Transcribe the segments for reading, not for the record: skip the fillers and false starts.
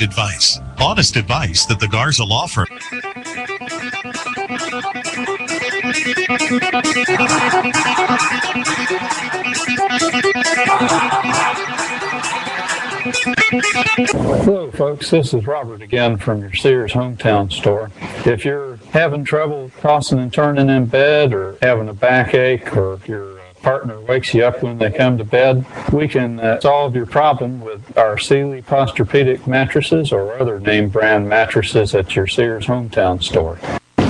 Advice. Honest advice that the Garza Law Firm. Hello folks, this is Robert again from your Sears Hometown Store. If you're having trouble tossing and turning in bed, or having a backache, or your partner wakes you up when they come to bed, we can solve your problem with our Sealy Posturepedic mattresses or other name brand mattresses at your Sears Hometown Store.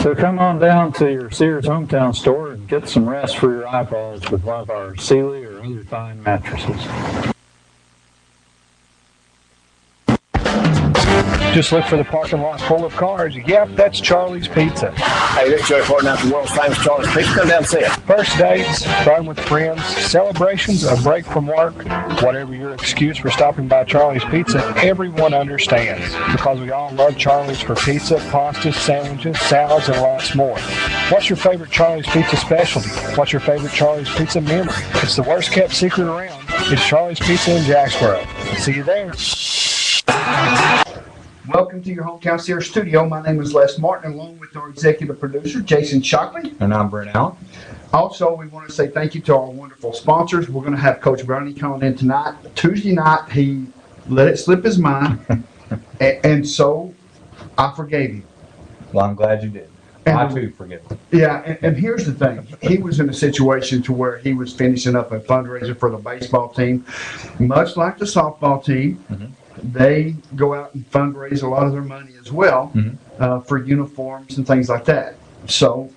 So come on down to your Sears Hometown Store and get some rest for your eyeballs with one of our Sealy or other fine mattresses. Just look for the parking lot full of cars. Yep, that's Charlie's Pizza. Hey, Rick Joe Fortin out the world's famous Charlie's Pizza. Come down and see it. First dates, fun with friends, celebrations, a break from work, whatever your excuse for stopping by Charlie's Pizza, everyone understands. Because we all love Charlie's for pizza, pasta, sandwiches, salads, and lots more. What's your favorite Charlie's Pizza specialty? What's your favorite Charlie's Pizza memory? It's the worst kept secret around. It's Charlie's Pizza in Jacksboro. See you there. Welcome to your Hometown Sears studio. My name is Les Martin, along with our executive producer, Jason Shockley. And I'm Brent Allen. Also, we want to say thank you to our wonderful sponsors. We're going to have Coach Brownie calling in tonight. Tuesday night, he let it slip his mind, and so I forgave him. Well, I'm glad you did. I too forgive him. Yeah, and here's the thing. He was in a situation to where he was finishing up a fundraiser for the baseball team. Much like the softball team, they go out and fundraise a lot of their money as well for uniforms and things like that. So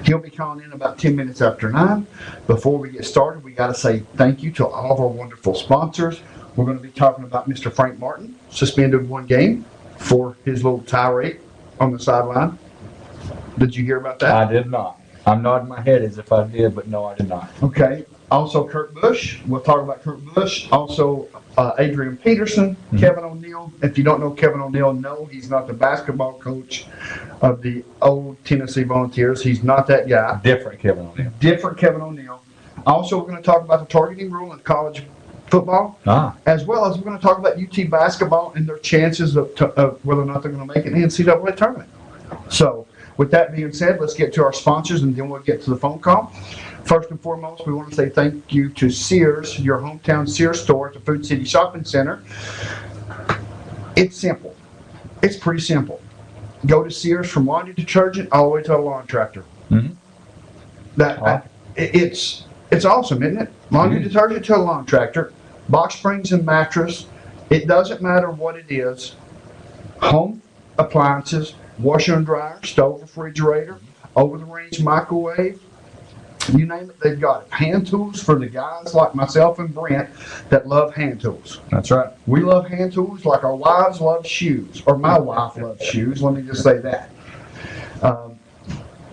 he'll be calling in about 10 minutes after 9. Before we get started, we got to say thank you to all of our wonderful sponsors. We're going to be talking about Mr. Frank Martin, suspended one game for his little tirade on the sideline. Did you hear about that? I did not. I'm nodding my head as if I did, but no, I did not. Okay. Also, Kurt Busch. We'll talk about Kurt Busch. Also, Adrian Peterson, Kevin O'Neill. If you don't know Kevin O'Neill, no, he's not the basketball coach of the old Tennessee Volunteers. He's not that guy. Different Kevin O'Neill. Different Kevin O'Neill. Also, we're going to talk about the targeting rule in college football, as well as we're going to talk about UT basketball and their chances of whether or not they're going to make it in the NCAA tournament. So, with that being said, let's get to our sponsors, and then we'll get to the phone call. First and foremost, we want to say thank you to Sears, your hometown Sears store at the Food City Shopping Center. It's simple. It's pretty simple. Go to Sears from laundry detergent all the way to a lawn tractor. It's awesome, isn't it? Laundry detergent to a lawn tractor, box springs and mattress. It doesn't matter what it is. Home appliances, washer and dryer, stove, refrigerator, over-the-range microwave. You name it, they've got it. Hand tools for the guys like myself and Brent that love hand tools. That's right. We love hand tools like our wives love shoes, or my wife loves shoes. Let me just say that.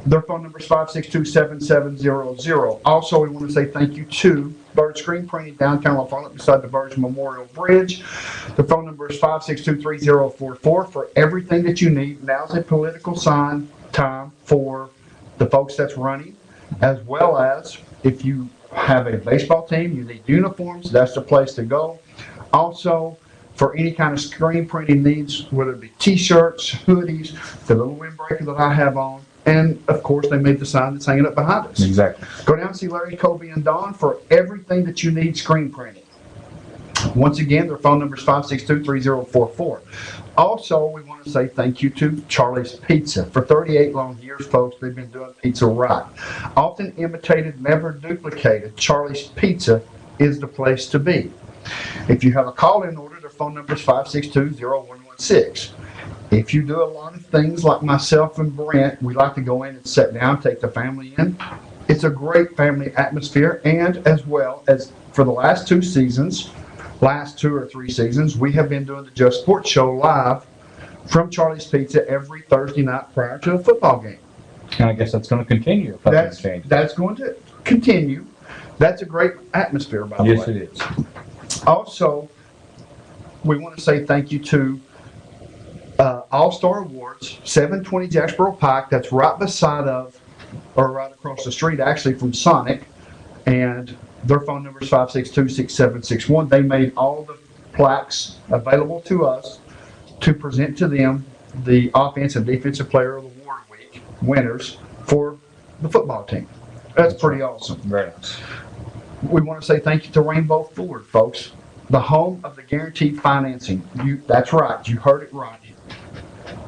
Their phone number is 562-7700. Also, we want to say thank you to Bird Screen Printing downtown La Follette beside the Birds Memorial Bridge. The phone number is 562-3044 for everything that you need. Now's a political time for the folks that's running, as well as if you have a baseball team, you need uniforms, that's the place to go. Also, for any kind of screen printing needs, whether it be t-shirts, hoodies, the little windbreaker that I have on, and of course they made the sign that's hanging up behind us. Exactly. Go down and see Larry, Kobe, and Don for everything that you need screen printing. Once again, their phone number is 562-3044. Also, we want to say thank you to Charlie's Pizza. For 38 long years, folks, they've been doing pizza right. Often imitated, never duplicated, Charlie's Pizza is the place to be. If you have a call-in order, their phone number is 562-0116. If you do a lot of things like myself and Brent, we like to go in and sit down, take the family in. It's a great family atmosphere, and as well as for the last 2 or 3 seasons, we have been doing the Just Sports Show live from Charlie's Pizza every Thursday night prior to a football game. And I guess that's going to continue if nothing changes. That's going to continue. That's a great atmosphere, by the way. Yes, it is. Also, we want to say thank you to All-Star Awards, 720 Jacksboro Pike. That's right beside of, or right across the street, actually, from Sonic. And their phone number is 562-6761. They made all the plaques available to us to present to them the offensive defensive player of the award week winners for the football team. That's pretty awesome. Very nice. We want to say thank you to Rainbow Ford, folks, the home of the guaranteed financing. That's right, you heard it right.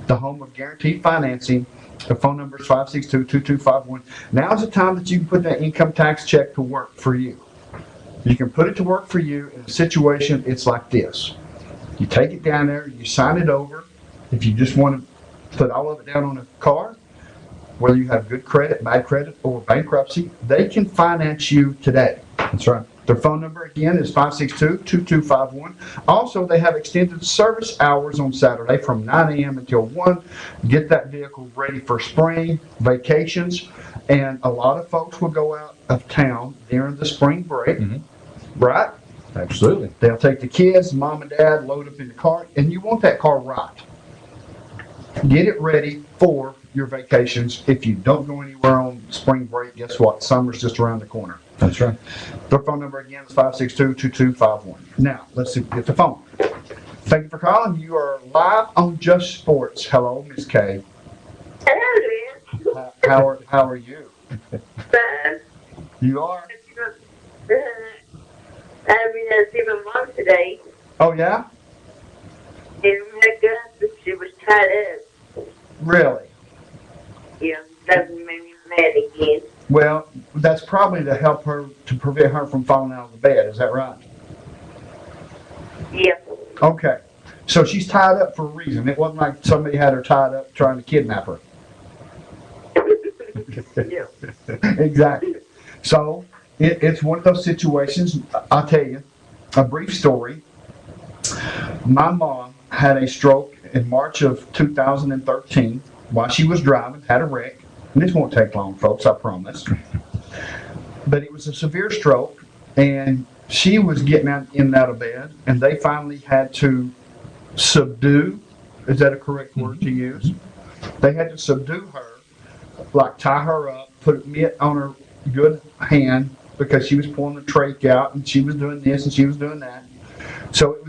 The home of guaranteed financing. The phone number is 562-2251. Now is the time that you can put that income tax check to work for you. You can put it to work for you in a situation. It's like this. You take it down there, you sign it over. If you just want to put all of it down on a car, whether you have good credit, bad credit, or bankruptcy, they can finance you today. That's right. Their phone number again is 562-2251. Also, they have extended service hours on Saturday from 9 a.m. until 1. Get that vehicle ready for spring, vacations, and a lot of folks will go out of town during the spring break, right? Absolutely. They'll take the kids, mom and dad, load up in the car, and you want that car right. Get it ready for your vacations. If you don't go anywhere on spring break, guess what? Summer's just around the corner. That's right. Their phone number again is 562-2251. Now, let's get the phone. Thank you for calling. You are live on Just Sports. Hello, Miss Kay. Hello, Liz. How are you? Fine. You are? I've been to see my mom today, Oh, yeah? and when I got up, she was tied up. Really? Yeah, that made me mad again. Well, that's probably to help her, to prevent her from falling out of the bed. Is that right? Yeah. Okay. So she's tied up for a reason. It wasn't like somebody had her tied up trying to kidnap her. Yeah. Exactly. So it's one of those situations. I'll tell you a brief story. My mom had a stroke in March of 2013 while she was driving, had a wreck. And this won't take long, folks, I promise. But it was a severe stroke, and she was getting out in and out of bed, and they finally had to subdue. Is that a correct word to use? They had to subdue her, like tie her up, put a mitt on her good hand because she was pulling the trach out, and she was doing this and she was doing that. So it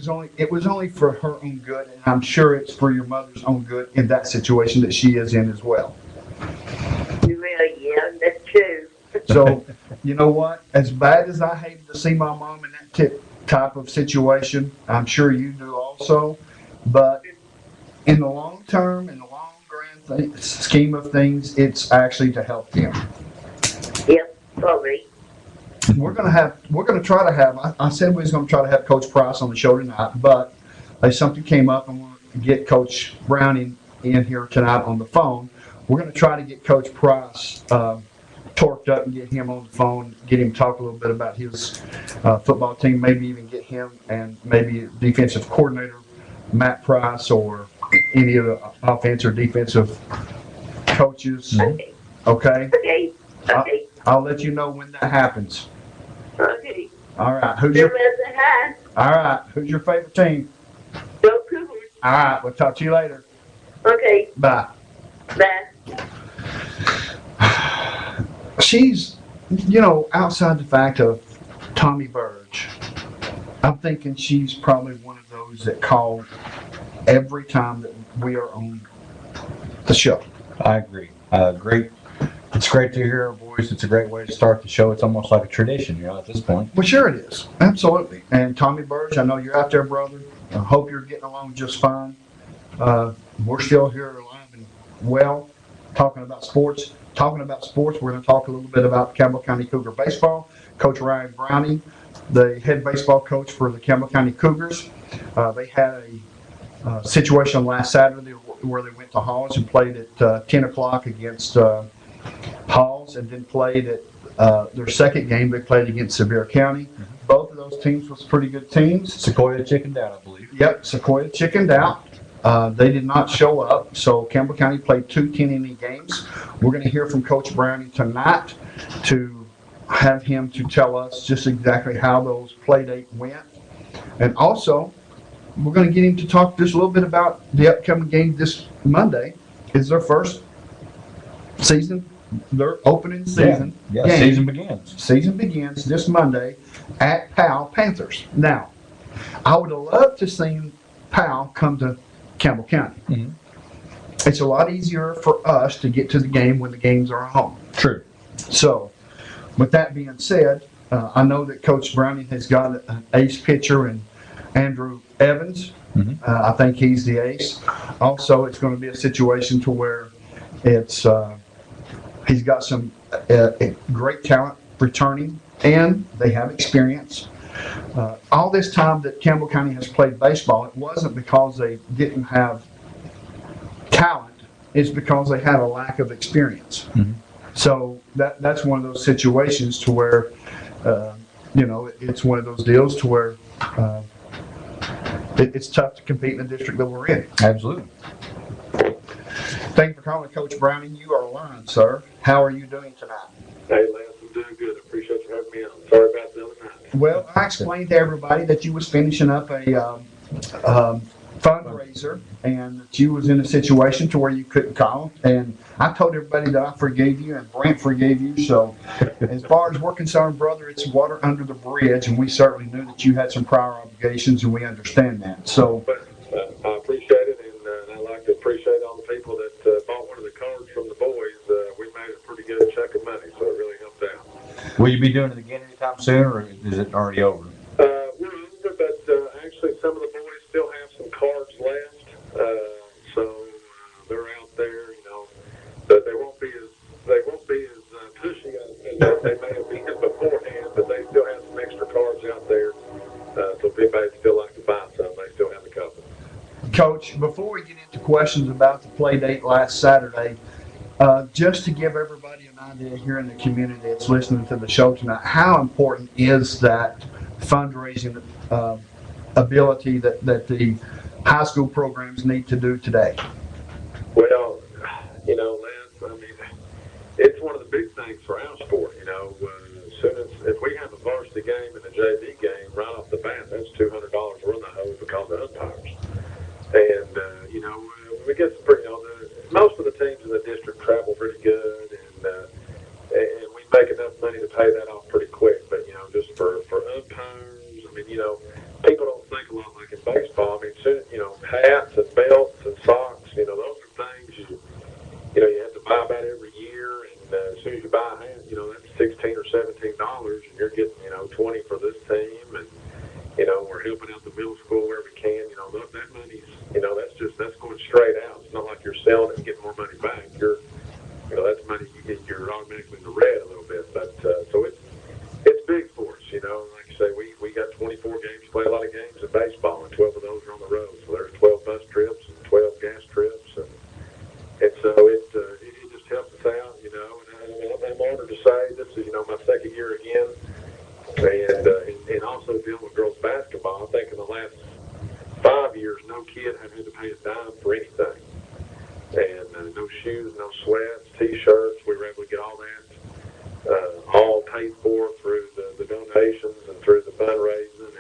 was only for her own good, and I'm sure it's for your mother's own good in that situation that she is in as well. Well, yeah, that's true. So, you know what? As bad as I hated to see my mom in that type of situation, I'm sure you do also. But in the long term, in the long grand scheme of things, it's actually to help them. Yep, probably. We're gonna try to have. I said we was gonna try to have Coach Price on the show tonight, but something came up and want to get Coach Browning in here tonight on the phone. We're going to try to get Coach Price torqued up and get him on the phone, get him to talk a little bit about his football team, maybe even get him and maybe defensive coordinator Matt Price or any of the offense or defensive coaches. Okay. Okay? Okay. Okay. I'll let you know when that happens. Okay. All right. Give us a hi. All right. Who's your favorite team? Go Cougars. All right. We'll talk to you later. Okay. Bye. Bye. She's, outside the fact of Tommy Burge, I'm thinking she's probably one of those that call every time that we are on the show. I agree. Great. It's great to hear her voice. It's a great way to start the show. It's almost like a tradition, at this point. Well, sure it is. Absolutely. And Tommy Burge, I know you're out there, brother. I hope you're getting along just fine. We're still here alive and well, talking about sports. We're going to talk a little bit about Campbell County Cougar baseball. Coach Ryan Browning, the head baseball coach for the Campbell County Cougars. They had a situation last Saturday where they went to Halls and played at 10 o'clock against Halls, and then played at their second game. They played against Sevier County. Both of those teams was pretty good teams. Sequoia chickened out, I believe. Yep, Sequoia chickened out. They did not show up, so Campbell County played 2 10-inning games. We're going to hear from Coach Browning tonight to have him to tell us just exactly how those play date went. And also, we're going to get him to talk just a little bit about the upcoming game this Monday. Is their first season, their opening season. Yeah, game. season begins. Season begins this Monday at Powell Panthers. Now, I would have loved to seen Powell come to Campbell County. Mhm. It's a lot easier for us to get to the game when the games are at home. True. So, with that being said, I know that Coach Browning has got an ace pitcher in Andrew Evans. Mhm. I think he's the ace. Also, it's going to be a situation to where it's he's got some great talent returning, and they have experience. All this time that Campbell County has played baseball, it wasn't because they didn't have talent, it's because they had a lack of experience. Mhm. So that's one of those situations to where, it's one of those deals to where it's tough to compete in the district that we're in. Absolutely. Thank you for calling, Coach Browning. You are live, sir. How are you doing tonight? Hey, Lance, I'm doing good. I appreciate you having me on. Sorry about the other night. Well, I explained to everybody that you was finishing up a fundraiser and that you was in a situation to where you couldn't call. And I told everybody that I forgave you and Brent forgave you. So as far as we're concerned, brother, it's water under the bridge. And we certainly knew that you had some prior obligations and we understand that. So But I appreciate it, and I'd like to appreciate all the people that bought one of the cards from the boys. We made a pretty good chunk of money, so it really helped out. Will you be doing it again anytime soon, or is it already over? We're over, but actually some of the boys still have some cards left, so they're out there. But they won't be as pushy as they may have been beforehand. But they still have some extra cards out there, so if anybody'd still like to buy some, they still have a couple. Coach, before we get into questions about the play date last Saturday, just to give everybody an idea here in the community that's listening to the show tonight, how important is that fundraising ability that the high school programs need to do today? Well, Lance, I mean, it's one of the big things for our sport. As soon as if we have a varsity game and a JV game right off the bat, that's $200 we're in the hole because of umpires. And when we get most of the teams in the district travel pretty good, and we make enough money to pay that off pretty quick. But just for umpires, I mean, people don't think a lot like in baseball. I mean, hats and belts and socks, those are things you have to buy about every year. And as soon as you buy a hat, that's $16 or $17, and you're getting 20 for this team, and we're helping out the middle school where we can. That money's that's going straight out. It's not like you're selling it and getting more money back. That's money you're automatically in the red a little bit. But so it's big for us. Like I say, we got 24 games, play a lot of games in baseball, and 12 of those are on the road. So there's 12 bus trips and 12 gas trips, and so it just helps us out. And I'm honored to say this is my second year again, and also dealing with girls basketball. I think in the last 5 years, no kid had to pay a dime for anything. And no shoes, no sweats, T-shirts. We were able to get all that all paid for through the donations and through the fundraising.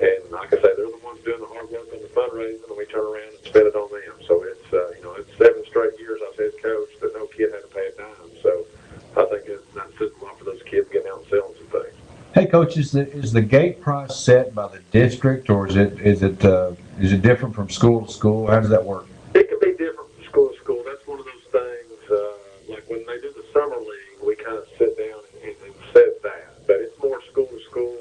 And like I say, they're the ones doing the hard work on the fundraising, and we turn around and spend it on them. So it's 7 straight years I've head coach that no kid had to pay a dime. So I think that says a lot for those kids getting out and selling some things. Hey, Coach, is the gate price set by the district, or is it different from school to school? How does that work? It can be different from school to school. That's one of those things, like when they do the summer league, we kind of sit down and set that. But it's more school to school.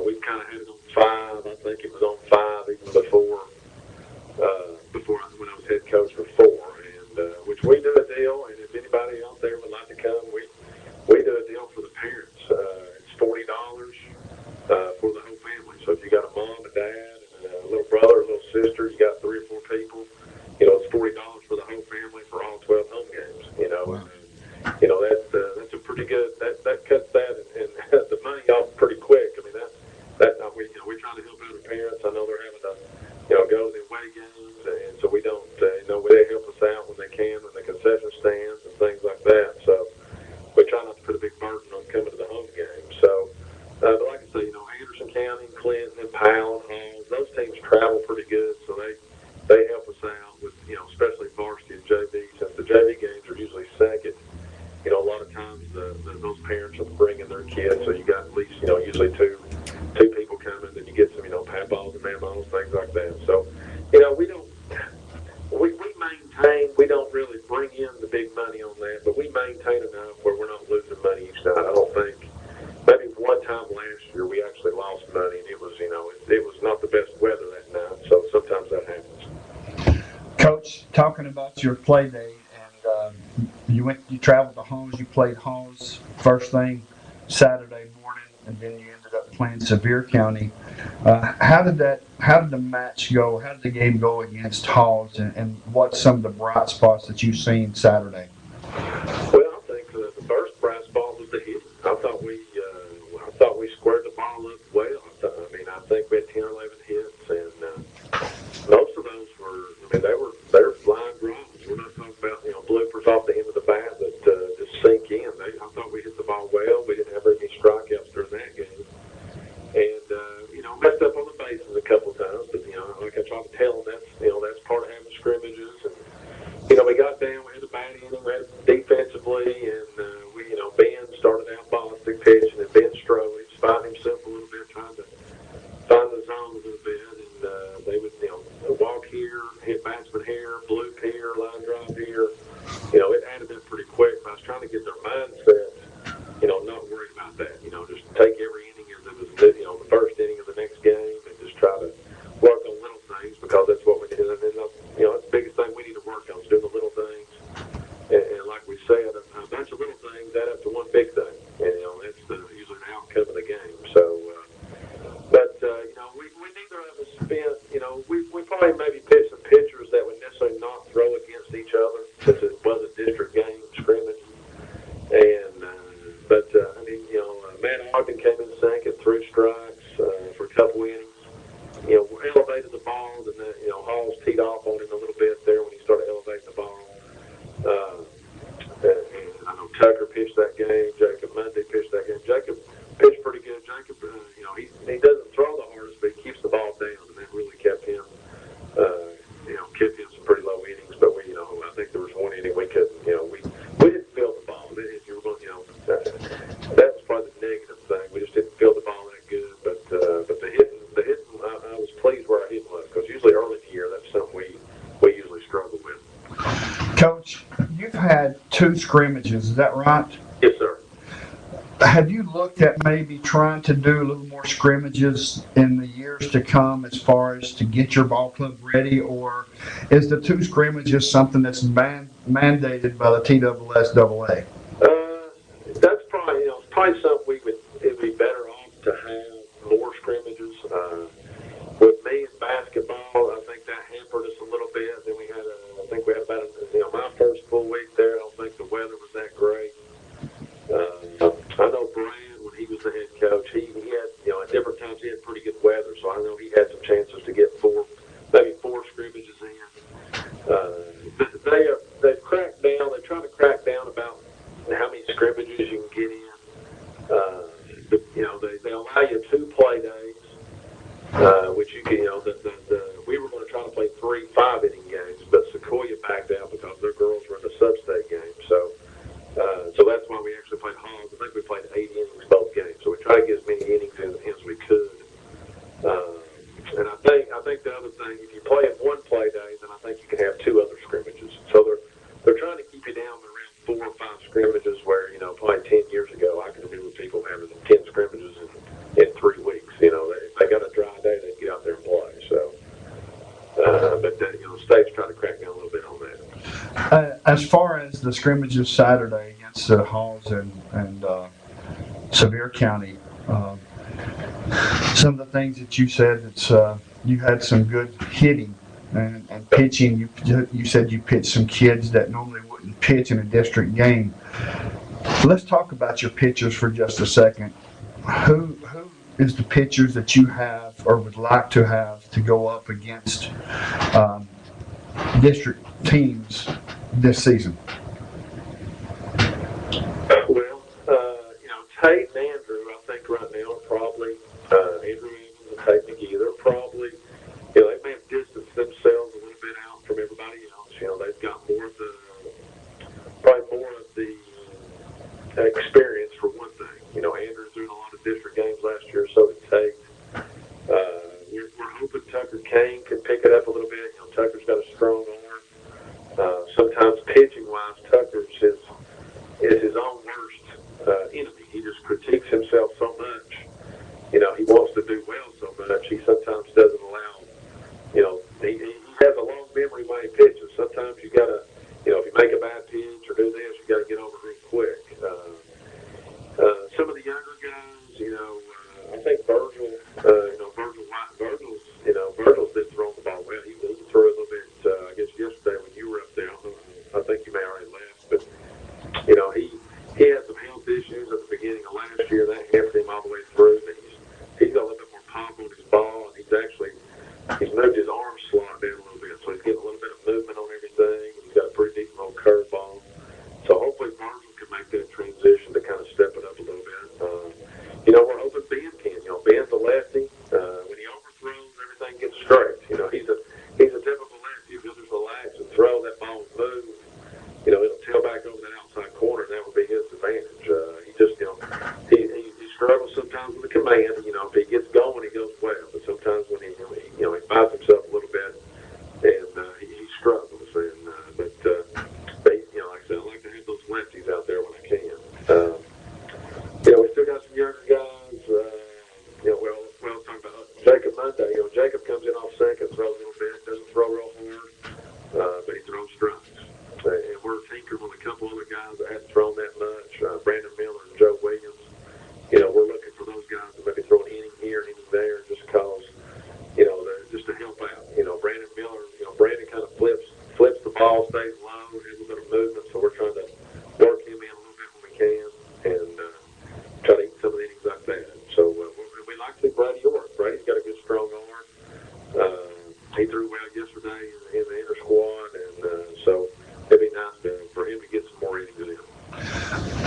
We've kind of had it on 5. I think it was on 5 even before when I was head coach before. And which we do a deal, and if anybody out there would like to come, we do a deal for the parents. It's $40 for the whole family. So if you got a mom, a dad, and a little brother, a little sister, you got 3 or 4 people, it's $40 for the whole family for all 12 home games. Wow. That's a pretty good. That cuts that and the money off pretty quick. I mean we try to help out the parents. I know they're having to go to the away games, and so we don't they help us out when they can in the concession stands and things like that. So we try not to put a big burden on coming to the home game. So, but like I say, Anderson County, Clinton, and Powell, and Halls, those teams travel pretty good, so they help us out with especially varsity and JV. Since the JV games are usually second, a lot of times those parents are bringing their kids, so you got at least usually two people coming. So, we maintain, we don't really bring in the big money on that, but we maintain enough where we're not losing money each night. I don't think. Maybe one time last year we actually lost money, and it was, it was not the best weather that night. So sometimes that happens. Coach, talking about your play day, and you traveled to Halls, you played Halls first thing Saturday morning, and then you ended up playing Sevier County. How did the match go? How did the game go against Halls, and what's some of the bright spots that you've seen Saturday? Well, I think the first bright spot was the hit. I thought we squared the ball up well. I think we had 10 or 11 hits, and most of those were, they were line drives. We're not talking about, bloopers off the end of the bat that just sink in. I thought we hit the ball well. We didn't have very many strikeouts during that game. And, messed up on the bases a couple of times, but, like I tried to tell them, that's part of having scrimmages. And, we got down, we had a bad inning, we had defensively, and, Ben started out ballistic pitching, and Ben struggled. He was fighting himself a little bit, trying to find the zone a little bit, and they would, walk here, hit batsman here, bloop here, line drive here. It added up pretty quick, but I was trying to get their mindset, not worried about that. Just take every inning as it was, the first inning of the next game, and just try to work on little things, because that's what we did. And then, that's the biggest thing we need to work on is doing the little things. And like we said, a bunch of little things add up to one big thing. And, that's usually the outcome of the game. So, we neither of us spent, we probably maybe picked some pitchers that would necessarily not throw against each other, since it was a district game scrimmage. And, Matt Ogden came in second, threw strikes for a couple innings. Elevated the ball, and then, Halls teed off on him a little bit there when he started elevating the ball. And I know Tucker pitched that game. Jacob Monday pitched that game. Jacob pitched pretty good. Jacob, he doesn't throw the hardest, but he keeps the ball down, and that really kept him, kept him some pretty low innings. But I think there was one inning we couldn't, we didn't field the ball. If you were going, that's probably the negative thing. We just didn't field the ball that good. But the hitting, I was pleased where our hitting was, because usually early in the year that's something we usually struggle with. Coach, you've had 2 scrimmages, is that right? Yes, sir. Have you looked at maybe trying to do a little more scrimmages in the years to come, as far as to get your ball club ready, or is the 2 scrimmages something that's mandated by the TSSAA? That's probably, it's probably something it'd be better off to have more scrimmages. With me in basketball, I think that hampered us a little bit. Then we had about my first full week there, I don't think the weather was that great. I know Brad, when he was the head coach, he had, at different times he had pretty good weather, so I know he had some chances to get maybe four scrimmages in. They've cracked down, they try to crack down about how many scrimmages you can get in. They allow you 2 play days, which you can, we were going to try to play 3 5-inning games, but Sequoia backed out because their girls were in the sub-state game. So that's why we actually played Halls. I think we played 8 innings both games. So we tried to get as many innings in as we could. And I think the other thing, if you play in 1 play day, then I think you can have 2 other scrimmages. So they're trying to keep you down to around 4 or 5 scrimmages, where probably 10 years ago I can remember people having 10 scrimmages in 3 weeks. If they got a dry day, they get out there and play. So, but the state's trying to crack down a little bit on that. As far as the scrimmages Saturday against Halls and Sevier County, some of the things that you said, it's you had some good hitting and pitching. You said you pitched some kids that normally wouldn't pitch in a district game. Let's talk about your pitchers for just a second. Who is the pitchers that you have or would like to have to go up against district teams this season? Well, Tate and Andrew, I think right now are probably Andrew Evans and Tate McGee. They're probably, they may have distanced themselves a little bit out from everybody else. They've got probably more of the experience for one thing. Andrew's doing a lot of district games last year, so did Tate. We're hoping Tucker Kane can pick pick it up a little bit. You know, Tucker's got a strong arm. Sometimes pitching-wise, Tucker's is his own worst enemy. He just critiques himself so much. You know, he wants to do well so much. He sometimes doesn't allow, you know, he has a long memory when he pitches. Sometimes you got to, you know, if you make a bad pitch or do this, you got to get over real quick. Some of the younger guys, you know, I think Virgil, you know, Virgil's been throwing the ball well. He threw a little bit, I guess yesterday when you were up there. I think you may already left, but you know, he had some health issues at the beginning of last year that hampered him all the way through. But he's got a little bit more pop on his ball, and he's moved his arm slot down a little bit, so he's getting a little bit of movement on everything. He's got a pretty decent little curve ball, so hopefully Virgil can make that transition to kind of step it up a little bit. You know, we're hoping Ben can. You know, Ben's a lefty. When he overthrows, everything gets straight. You know, he's a typical lefty. If he'll just relax and throw, that ball will move. You know, it'll tail back over that outside corner, and that would be his advantage. He just, you know, he struggles sometimes with the command. You know, if he gets going, he goes well. But sometimes when he finds himself a little bit, and he struggles. And you know, like I said, I like to have those lefties out there when I can. You know, we still got some younger guys. You know, well, talking about Jacob Monday. You know, Jacob comes in off second, throws a little bit, doesn't throw real hard, but he throws strikes. And we're tinkering with a couple other guys that hadn't thrown that much. Brandon Miller and Joe Williams. You know, we're looking for those guys to maybe throw an inning here and inning there, just cause, you know, just to help out. You know, Brandon Miller. You know, Brandon kind of flips the ball, stays low, has a little bit of movement. So we're trying to work him in a little bit when we can, and try to eat some of the innings like that. So we like to see Brady York. Brady's got a good, strong arm. He threw well yesterday in the inter squad, and so it'd be nice for him to get some more innings in.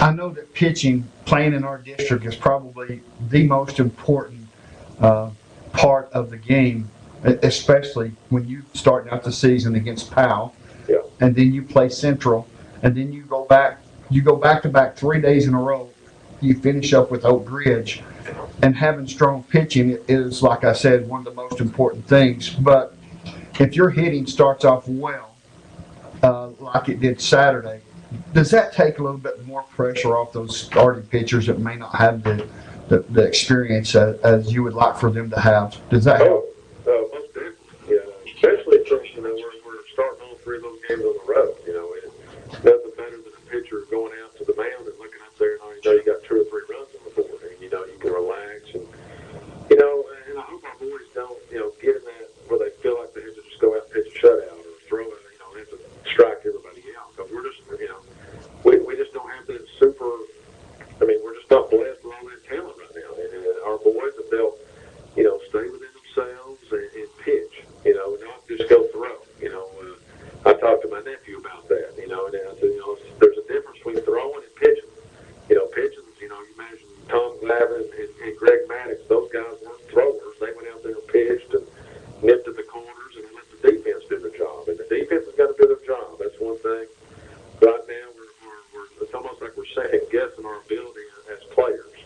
I know that pitching, playing in our district, is probably the most important part of the game, especially when you start out the season against Powell, Yeah. and then you play Central, and then you go back to back 3 days in a row. You finish up with Oak Ridge, and having strong pitching is, like I said, one of the most important things. But if your hitting starts off well, like it did Saturday, does that take a little bit more pressure off those starting pitchers that may not have the experience as you would like for them to have? Does that help? Most definitely. Yeah, especially since, you know, we're starting all three of those games on the road. You know, it's nothing better than a pitcher going out to the mound and looking up there and all you know you got 2 or 3 runs on the board, and you know you can relax, and you know, and I hope our boys don't, you know, get in that where they feel like they have to just go out and pitch a shutout or throw it, you know, they have to strike everybody out, because we're just, you know, we just don't have that super. I mean, we're just not blessed with all that talent right now, and our boys, if they'll, you know, stay within themselves and pitch, you know, not just go throw. You know, I talked to my nephew about that, you know, and I said, you know, there's a difference between throwing and pitching. You know, pitching, you know, you imagine Tom Glavin and Greg Maddox, those guys weren't throwers. They went out there and pitched and nipped at the corners and let the defense do their job. And the defense has got to do their job. That's one thing. Right now, it's almost like we're second guessing our ability as players.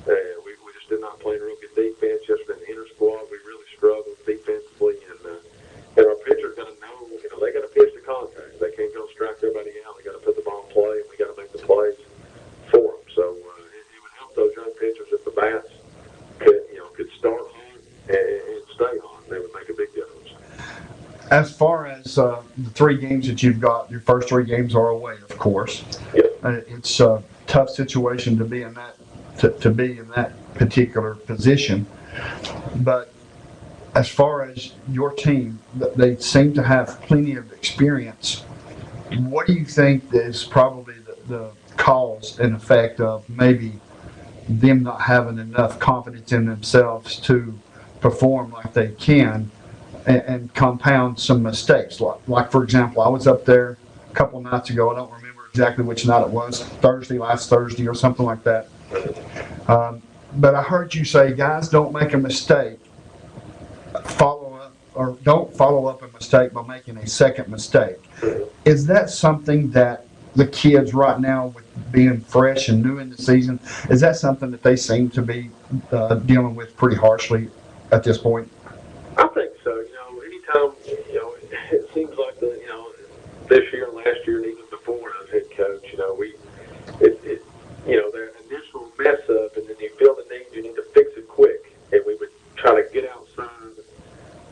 We just did not play a real good defense yesterday in the inter squad. We really struggled defensively, and our pitchers got to know, you know, they got to pitch the contact. They can't go strike everybody out. They got to put the ball in play, and we got to make the plays for them. So it would help those young pitchers if the bats could start hot and stay hot. They would make a big difference. As far as the 3 games that you've got, your first 3 games are away, of course. Yeah. It's a tough situation to be in that to be in that particular position. But as far as your team, they seem to have plenty of experience. What do you think is probably the cause and effect of maybe them not having enough confidence in themselves to perform like they can, and compound some mistakes? Like for example, I was up there a couple nights ago. I don't remember exactly which night it was, last Thursday or something like that. But I heard you say, guys, don't make a mistake. Don't follow up a mistake by making a second mistake. Is that something that the kids right now, with being fresh and new in the season, is that something that they seem to be dealing with pretty harshly at this point? I think so. You know, anytime anytime, it seems like this year and last year and even before when I was head coach, their initial mess up, and then you feel the need, you need to fix it quick, and we would try to get outside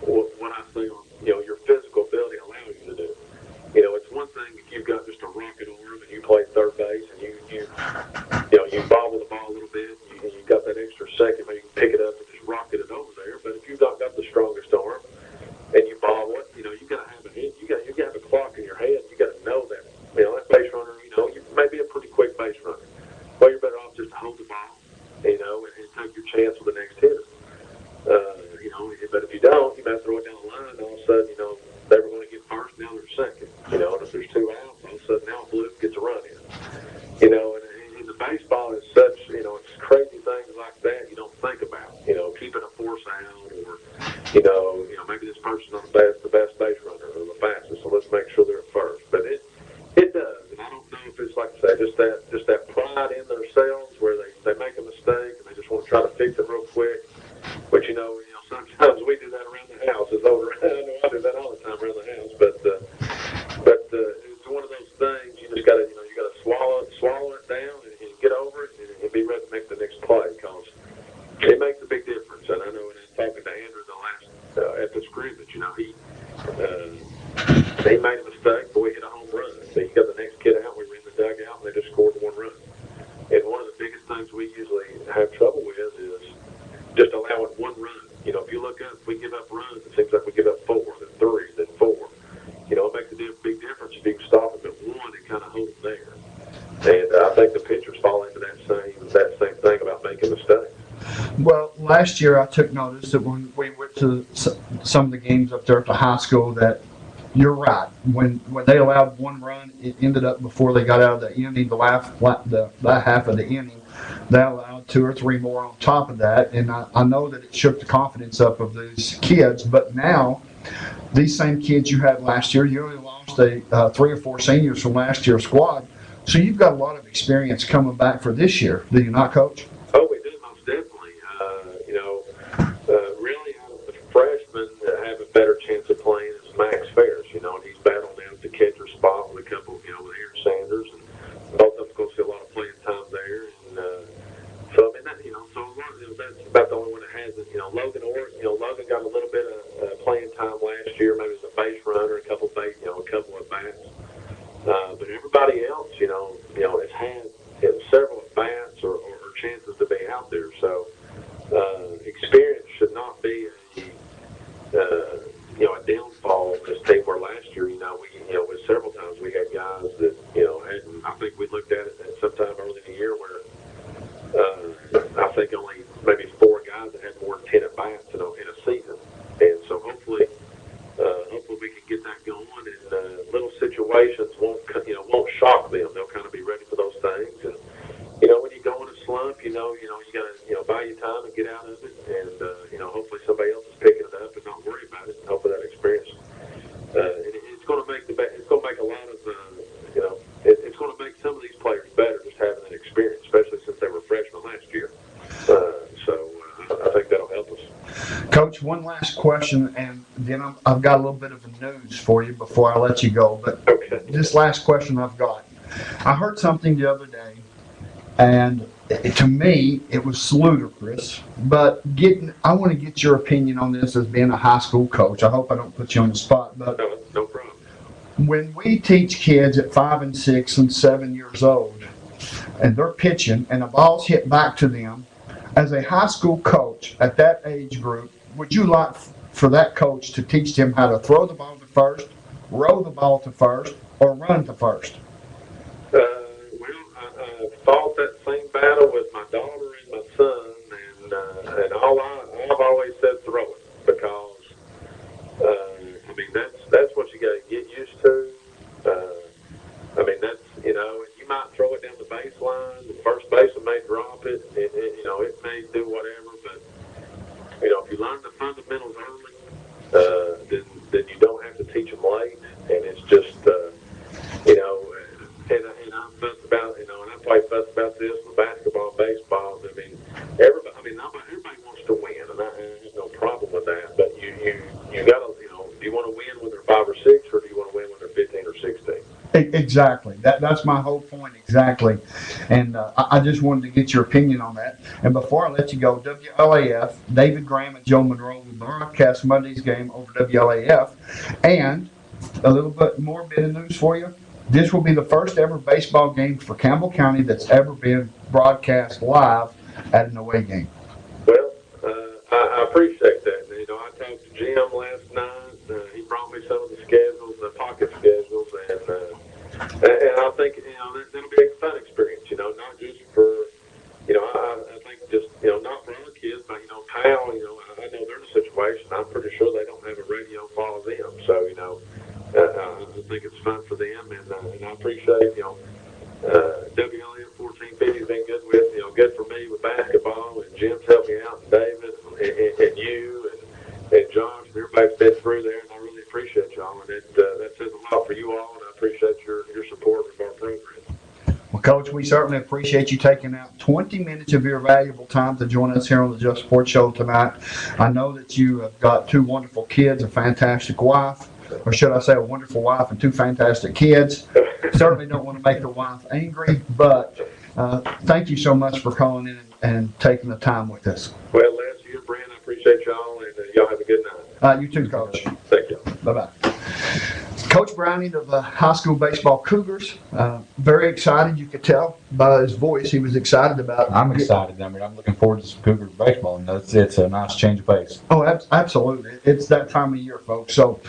what I say on, your physical ability allows you to do. It's one thing if you've got just a rocket arm and you play third base and you bobble the ball a little bit, and you got that extra second where you can pick it up and just rocket it over there. But if you've not got the strongest arm and you bobble it, you got to have you got to have a clock in your head. You got to know that, that base runner, you may be a pretty quick base runner. Well, you're better off just to hold the ball, and take your chance with the next hitter. But if you don't, you might throw it down the line, and all of a sudden, they were going to get first, now they're second. And if there's two outs, all of a sudden now Blue gets a run in. And the baseball is such, it's crazy things like that you don't think about. Keeping a force out, or maybe this person's not the best base runner or the fastest, so let's make sure they're at first. But it does, and I don't know if it's like I say, just that pride in themselves where they make a mistake and they just want to try to fix it real quick. But sometimes we do that around the house. I know I do that all the time around the house. But it's one of those things you just got to swallow it down and get over it and be ready to make the next play, because it makes a big difference. And I know when I was talking to Andrew at the scrimmage, he made a mistake, but we hit a home run. So you got the next kid out, we were in the dugout, and they just scored one run. And one of the biggest things we usually have trouble with is just allowing one run. If you look up, we give up runs, it seems like we give up 4, then 3, then 4. It makes a big difference if you can stop them at 1 and kind of hold them there. And I think the pitchers fall into that same thing about making mistakes. Well, last year I took notice that when we went to some of the games up there at the high school, that you're right. When they allowed one run, it ended up before they got out of the inning, the half of the inning, they allowed 2 or 3 more on top of that. And I know that it shook the confidence up of these kids. But now, these same kids you had last year, you only lost 3 or 4 seniors from last year's squad. So you've got a lot of experience coming back for this year, do you not, Coach? Oh, we do, most definitely. Really, out of the freshmen that have a better chance of playing is Max Ferris, and he's battling down at the catcher spot with a couple, with Aaron Sanders, and both of them going to see a lot of playing time there. And so, that's about the only one that hasn't. Logan got a little bit of playing time last year, maybe as a base runner, a couple of bats. But everybody else, has had several at-bats or chances to be out there. So experience should not be a downfall of this team. Where last year, with several times we had guys that, and I think we looked at it at sometime early in the year where I think only maybe 4 guys that had more than 10 at-bats in a season. And so hopefully we can get that going, and little situations won't shock them. They'll kind of be ready for those things. And when you go in a slump, you got to buy your time and get out of it. And hopefully somebody else is picking it up and not worry about it. And hopefully that experience, it's going to make a lot of it's going to make some of these players better just having that experience, especially since they were freshmen last year. So I think that'll help us. Coach, one last question, and then I've got a little bit of news for you before I let you go. But okay. This last question I've got. I heard something the other day, and to me, it was ludicrous. But I want to get your opinion on this as being a high school coach. I hope I don't put you on the spot. But no problem. When we teach kids at 5 and 6 and 7 years old, and they're pitching, and the ball's hit back to them, as a high school coach at that age group, would you like for that coach to teach them how to throw the ball to first, roll the ball to first, or run to first? I fought that same battle with my daughter and my son, and I've always said throw it, because that's what you got to get used to. You might throw it down the baseline, the first baseman may drop it, and it may do whatever, but if you learn the fundamentals early, then you don't have to teach them late, and it's just and I fuss about, and I probably fuss about this with basketball, baseball. Everybody wants to win, and I have no problem Exactly. That's my whole point. Exactly. And I just wanted to get your opinion on that. And before I let you go, WLAF, David Graham and Joe Monroe will broadcast Monday's game over WLAF. And a little bit more bit of news for you. This will be the first ever baseball game for Campbell County that's ever been broadcast live at an away game. Well, I appreciate that. You know, I talked to Jim last night. He brought me some of the schedules, the pocket schedules, and I think, you know, that'll be a fun experience, you know, not just for, you know, I think just, you know, not for our kids, but, you know, Powell, you know, I know they're in a situation, I'm pretty sure they don't have a radio follow them, so, you know, I think it's fun for them, and I appreciate, you know, WLM 1450 has been good with, you know, good for me with basketball, and Jim's helped me out, and David, and you, and Josh, and everybody's been through there, and I really appreciate y'all, and that says a lot for you all, and I appreciate your support of our program. Well, Coach, we certainly appreciate you taking out 20 minutes of your valuable time to join us here on the Just Sports Show tonight. I know that you have got two wonderful kids, a fantastic wife, or should I say a wonderful wife and two fantastic kids. Certainly don't want to make the wife angry, but thank you so much for calling in and taking the time with us. Well, Les, you and Brand, I appreciate y'all, and y'all have a good night. You too, Coach. Thank you. Bye-bye. Coach Browning of the high school baseball Cougars, very excited. You could tell by his voice he was excited about. I'm excited. I mean, I'm looking forward to some Cougar baseball, and it's a nice change of pace. Oh, absolutely. It's that time of year, folks. So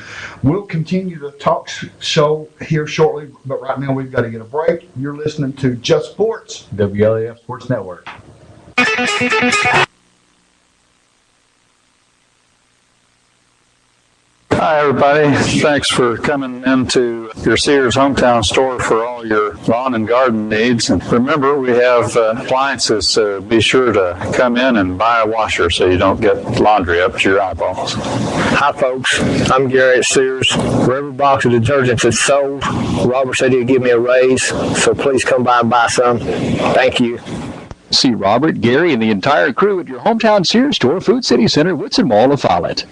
we'll continue the talk show here shortly, but right now we've got to get a break. You're listening to Just Sports, WLAF Sports Network. Hi, everybody. Thanks for coming into your Sears hometown store for all your lawn and garden needs. And remember, we have appliances, so be sure to come in and buy a washer so you don't get laundry up to your eyeballs. Hi, folks. I'm Gary at Sears. For every box of detergents that's sold, Robert said he'd give me a raise, so please come by and buy some. Thank you. See Robert, Gary, and the entire crew at your hometown Sears store, Food City Center, Woodson Mall of Follett.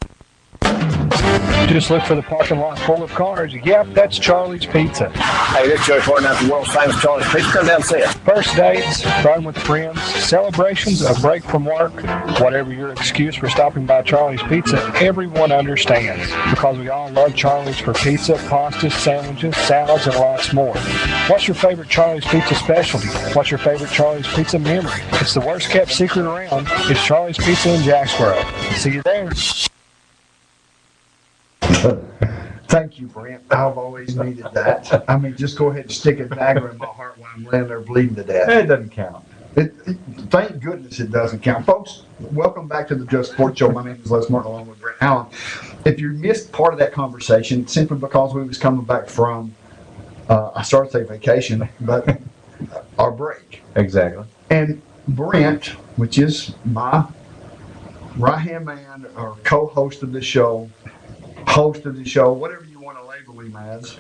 Just look for the parking lot full of cars. Yep, that's Charlie's Pizza. Hey, this is Joe Horton at the world famous Charlie's Pizza. Come down and see it. First dates, fun with friends, celebrations, a break from work, whatever your excuse for stopping by Charlie's Pizza, everyone understands. Because we all love Charlie's for pizza, pasta, sandwiches, salads, and lots more. What's your favorite Charlie's Pizza specialty? What's your favorite Charlie's Pizza memory? It's the worst kept secret around. It's Charlie's Pizza in Jacksboro. See you there. Thank you, Brent. I've always needed that. I mean, just go ahead and stick a dagger in my heart while I'm laying there bleeding to death. It doesn't count. Thank goodness it doesn't count. Folks, welcome back to the Just Sports Show. My name is Les Martin along with Brent Allen. If you missed part of that conversation, simply because we was coming back from, I started to say vacation, but our break. Exactly. And Brent, which is my right-hand man or co-host of the show, host of the show, whatever you want to label him as,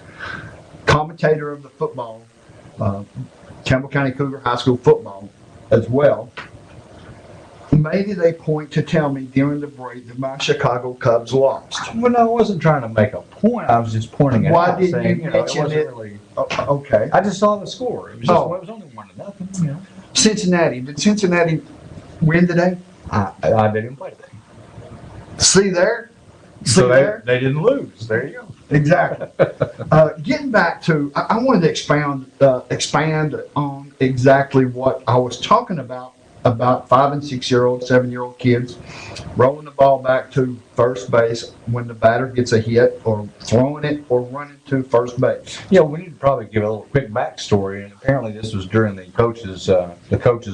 commentator of the football, Campbell County Cougar High School football as well, made it a point to tell me during the break that my Chicago Cubs lost. Well, no, I wasn't trying to make a point. I was just pointing it Why out. didn't saying, you mention it? Really, Okay. I just saw the score. It was, just, it was only 1-0. You know. Cincinnati. Did Cincinnati win today? I didn't play today. See there? So they didn't lose. There you go. Exactly. Getting back to, I wanted to expand on exactly what I was talking about 5 and 6 year old, 7-year-old kids rolling the ball back to first base when the batter gets a hit, or throwing it or running to first base. Yeah, we need to probably give a little quick backstory. And apparently, this was during the coaches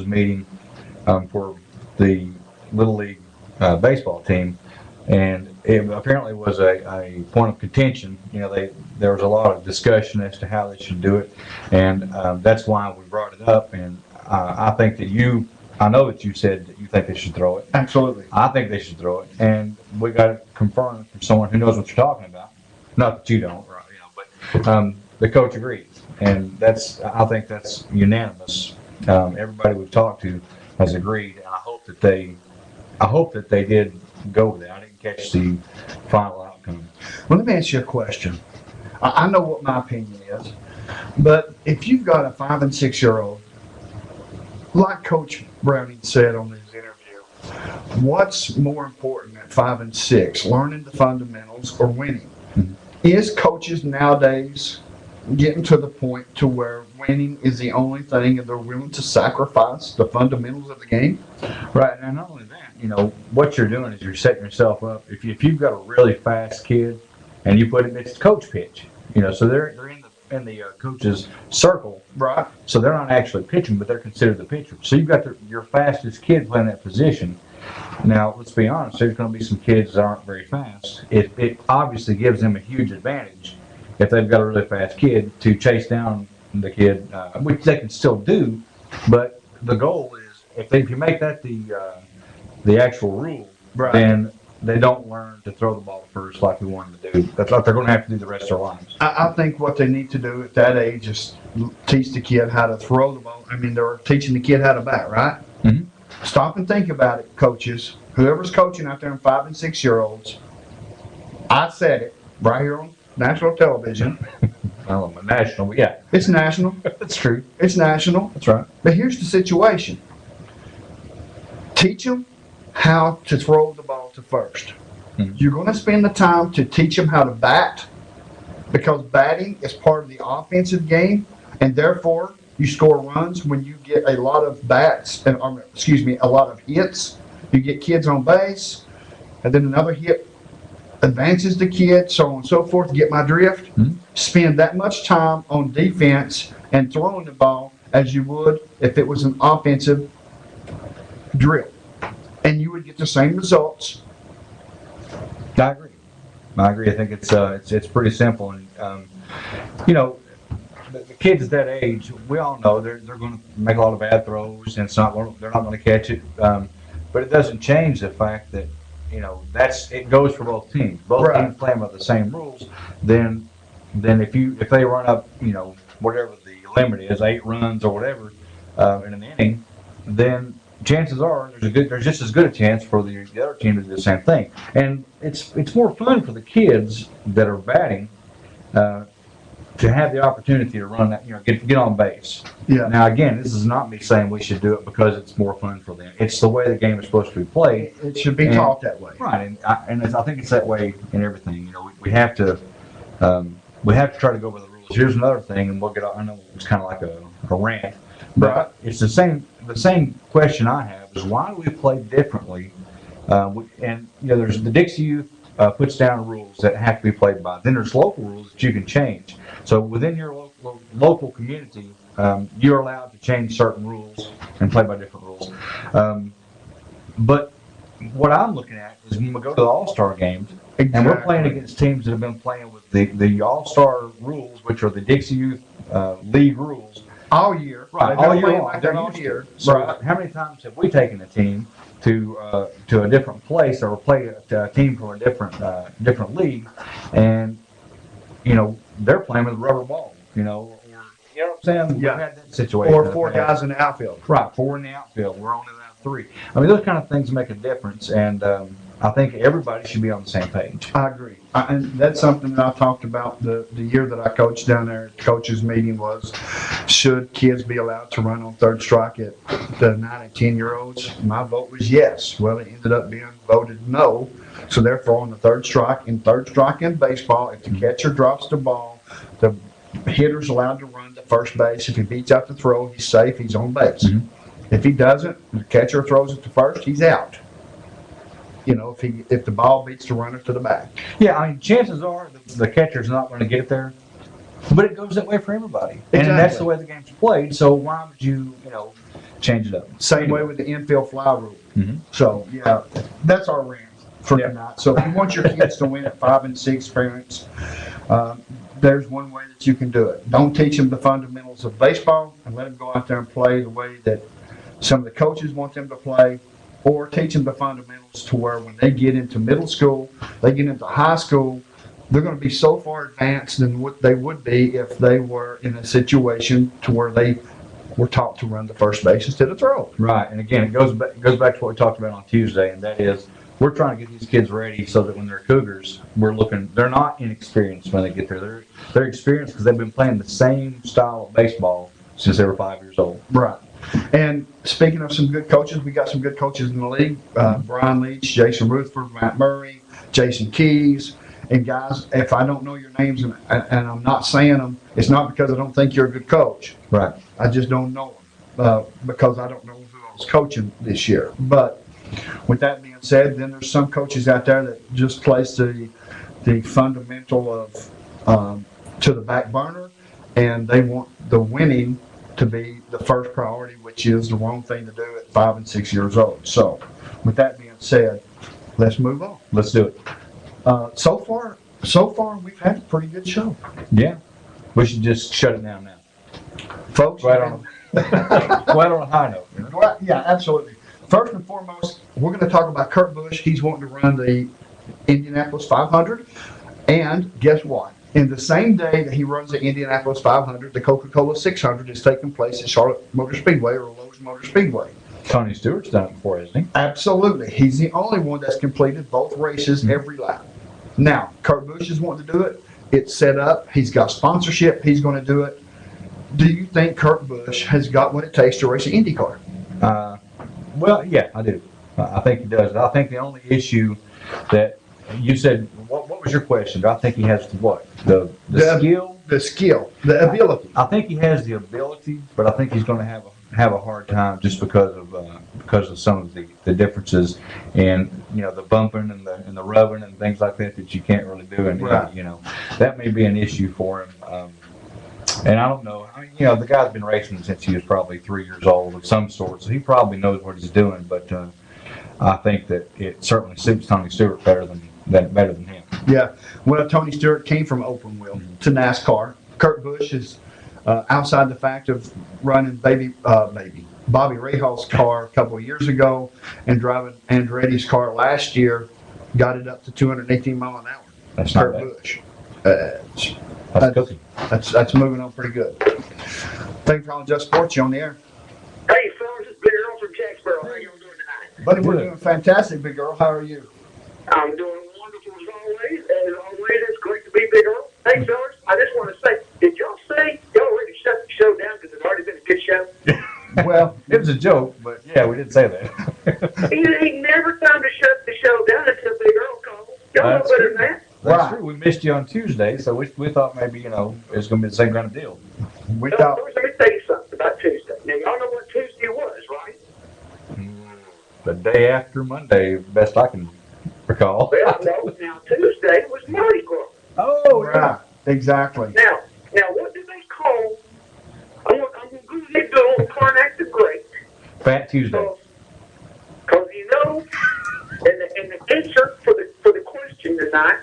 meeting for the Little League baseball team. And it apparently was a point of contention. You know, there was a lot of discussion as to how they should do it, and that's why we brought it up. And I think that I know that you said that you think they should throw it. Absolutely. I think they should throw it, and we got it confirmed from someone who knows what you're talking about. Not that you don't, right? You know, but the coach agrees, and I think that's unanimous. Everybody we've talked to has agreed, and I hope that they did go with that. I didn't catch the final outcome. Well, let me ask you a question. I know what my opinion is. But if you've got a 5 and 6 year old, like Coach Browning said on his interview, what's more important at 5 and 6, learning the fundamentals or winning? Is coaches nowadays getting to the point to where winning is the only thing and they're willing to sacrifice the fundamentals of the game? Right, and not only that, you know, what you're doing is you're setting yourself up. If you've got a really fast kid and you put him, it's coach pitch, you know, so they're in the coach's circle. Right. So they're not actually pitching, but they're considered the pitcher. So you've got your fastest kid playing that position. Now, let's be honest, there's going to be some kids that aren't very fast. It obviously gives them a huge advantage if they've got a really fast kid to chase down the kid, which they can still do. But the goal is, if you make that the actual rule, Right. then they don't learn to throw the ball first like we want them to do. That's what they're going to have to do the rest of their lives. I think what they need to do at that age is teach the kid how to throw the ball. I mean, they're teaching the kid how to bat, right? Mhm. Stop and think about it, coaches. Whoever's coaching out there in 5 and 6 year olds, I said it right here on national television. Well, national, but yeah, It's national. that's true. It's national. That's right. But here's the situation. Teach them how to throw the ball to first. Mhm. You're going to spend the time to teach them how to bat because batting is part of the offensive game, and therefore you score runs when you get a lot of bats, and a lot of hits. You get kids on base, and then another hit advances the kid, so on and so forth. Get my drift? Mhm. Spend that much time on defense and throwing the ball as you would if it was an offensive drill. And you would get the same results. I agree. I think it's pretty simple, and you know, the kids at that age, we all know they're going to make a lot of bad throws, and they're not going to catch it. But it doesn't change the fact that, you know, it goes for both teams. Both Right. teams playing by the same rules. Then if they run up, you know, whatever the limit is, 8 runs or whatever in an inning, then chances are there's just as good a chance for the other team to do the same thing. And it's more fun for the kids that are batting to have the opportunity to run that, you know, get on base. Yeah. Now again, this is not me saying we should do it because it's more fun for them. It's the way the game is supposed to be played. It should be And- taught that way. Right, and I think it's that way in everything. You know, we have to try to go by the rules. Here's another thing, and we'll get. I know it's kind of like a rant, but Right. it's the same question I have is why do we play differently? And you know, there's the Dixie Youth puts down rules that have to be played by. Then there's local rules that you can change. So within your local community, you're allowed to change certain rules and play by different rules. But what I'm looking at is when we go to the All-Star games, and we're playing against teams that have been playing with the All-Star rules, which are the Dixie Youth League rules. All year. Right, They've all been year playing long. like They're that used to year. it. So Right. how many times have we taken a team to a different place or play a team from a different league, and you know they're playing with a rubber ball, you know, or, you know what I'm saying? Yeah. We've had that situation. Or in the 4 past. guys in the outfield. Right, 4 in the outfield. We're only allowed 3. I mean, those kind of things make a difference, and I think everybody should be on the same page. I agree. And that's something that I talked about the year that I coached down there at the coaches meeting was, should kids be allowed to run on third strike at the 9 and 10-year-olds? My vote was yes. Well, it ended up being voted no. So therefore, on the third strike in baseball, if the catcher drops the ball, the hitter's allowed to run to first base. If he beats out the throw, he's safe, he's on base. Mhm. If he doesn't, the catcher throws it to first, he's out. You know, if the ball beats the runner to the back. Yeah, I mean, chances are the catcher's not going to get there, but it goes that way for everybody, and Exactly. that's the way the game's played. So why would you change it up? Same way with the infield fly rule. Mhm. So, yeah, that's our rant for Yeah. tonight. So if you want your kids to win at 5 and 6, parents, there's one way that you can do it. Don't teach them the fundamentals of baseball and let them go out there and play the way that some of the coaches want them to play, or teach them the fundamentals to where when they get into middle school, they get into high school, they're going to be so far advanced than what they would be if they were in a situation to where they were taught to run the first base instead of throw. Right, and again, it goes back to what we talked about on Tuesday, and that is we're trying to get these kids ready so that when they're Cougars, they're not inexperienced when they get there. They're experienced because they've been playing the same style of baseball since they were 5 years old. Right. And speaking of some good coaches, we got some good coaches in the league. Brian Leach, Jason Rutherford, Matt Murray, Jason Keys. And guys, if I don't know your names and I'm not saying them, it's not because I don't think you're a good coach. Right. I just don't know them because I don't know who I was coaching this year. But with that being said, then there's some coaches out there that just place the fundamental of to the back burner, and they want the winning to be the first priority, which is the wrong thing to do at 5 and 6 years old. So, with that being said, let's move on. Let's do it. So far, we've had a pretty good show. Yeah. We should just shut it down now. Folks, Right on a high note. You know? Well, yeah, absolutely. First and foremost, we're going to talk about Kurt Busch. He's wanting to run the Indianapolis 500. And guess what? In the same day that he runs the Indianapolis 500, the Coca-Cola 600 is taking place at Charlotte Motor Speedway or Lowe's Motor Speedway. Tony Stewart's done it before, hasn't he? Absolutely. He's the only one that's completed both races every lap. Now, Kurt Busch is wanting to do it. It's set up. He's got sponsorship. He's going to do it. Do you think Kurt Busch has got what it takes to race an IndyCar? Well, yeah, I do. I think he does. I think the only issue that you said, what was your question? Do I think he has what? The skill? The skill, the ability. I think he has the ability, but I think he's going to have a hard time just because of some of the differences in the bumping and the rubbing and things like that you can't really do, and right. That may be an issue for him. And I don't know. I mean, the guy's been racing since he was probably 3 years old of some sort, so he probably knows what he's doing. But I think that it certainly suits Tony Stewart better than him. Yeah. Well, Tony Stewart came from open wheel to NASCAR. Kurt Busch is outside the fact of running Bobby Rahaal's car a couple of years ago and driving Andretti's car last year, got it up to 218 mile an hour. That's Kurt not bad. Busch. That's cooking. That's moving on pretty good. Thanks for calling Just Sports. You on the air. Hey, fellas, it's Big Earl from Jacksboro. How you doing tonight? Buddy, we're doing fantastic, Big Earl. How are you? I'm doing wonderful as always. As always, it's great to be Big Earl. Hey, fellas, I just want to say, did y'all say y'all already shut the show down because it's already been a good show? Well, it was a joke, but yeah, we did say that. He never time to shut the show down until Big Earl calls. Y'all know better than that. That's true. We missed you on Tuesday, so we thought maybe, it was going to be the same kind of deal. We Well, thought, let me tell you something about Tuesday. Now, y'all know what Tuesday was, right? The day after Monday, best I can recall. Well, no. Now, Tuesday was Mardi Gras. Oh, right, exactly. Now, what do they call? I'm going to go ahead and do a little Karnak the Great. Fat Tuesday. Because and the answer for the question tonight,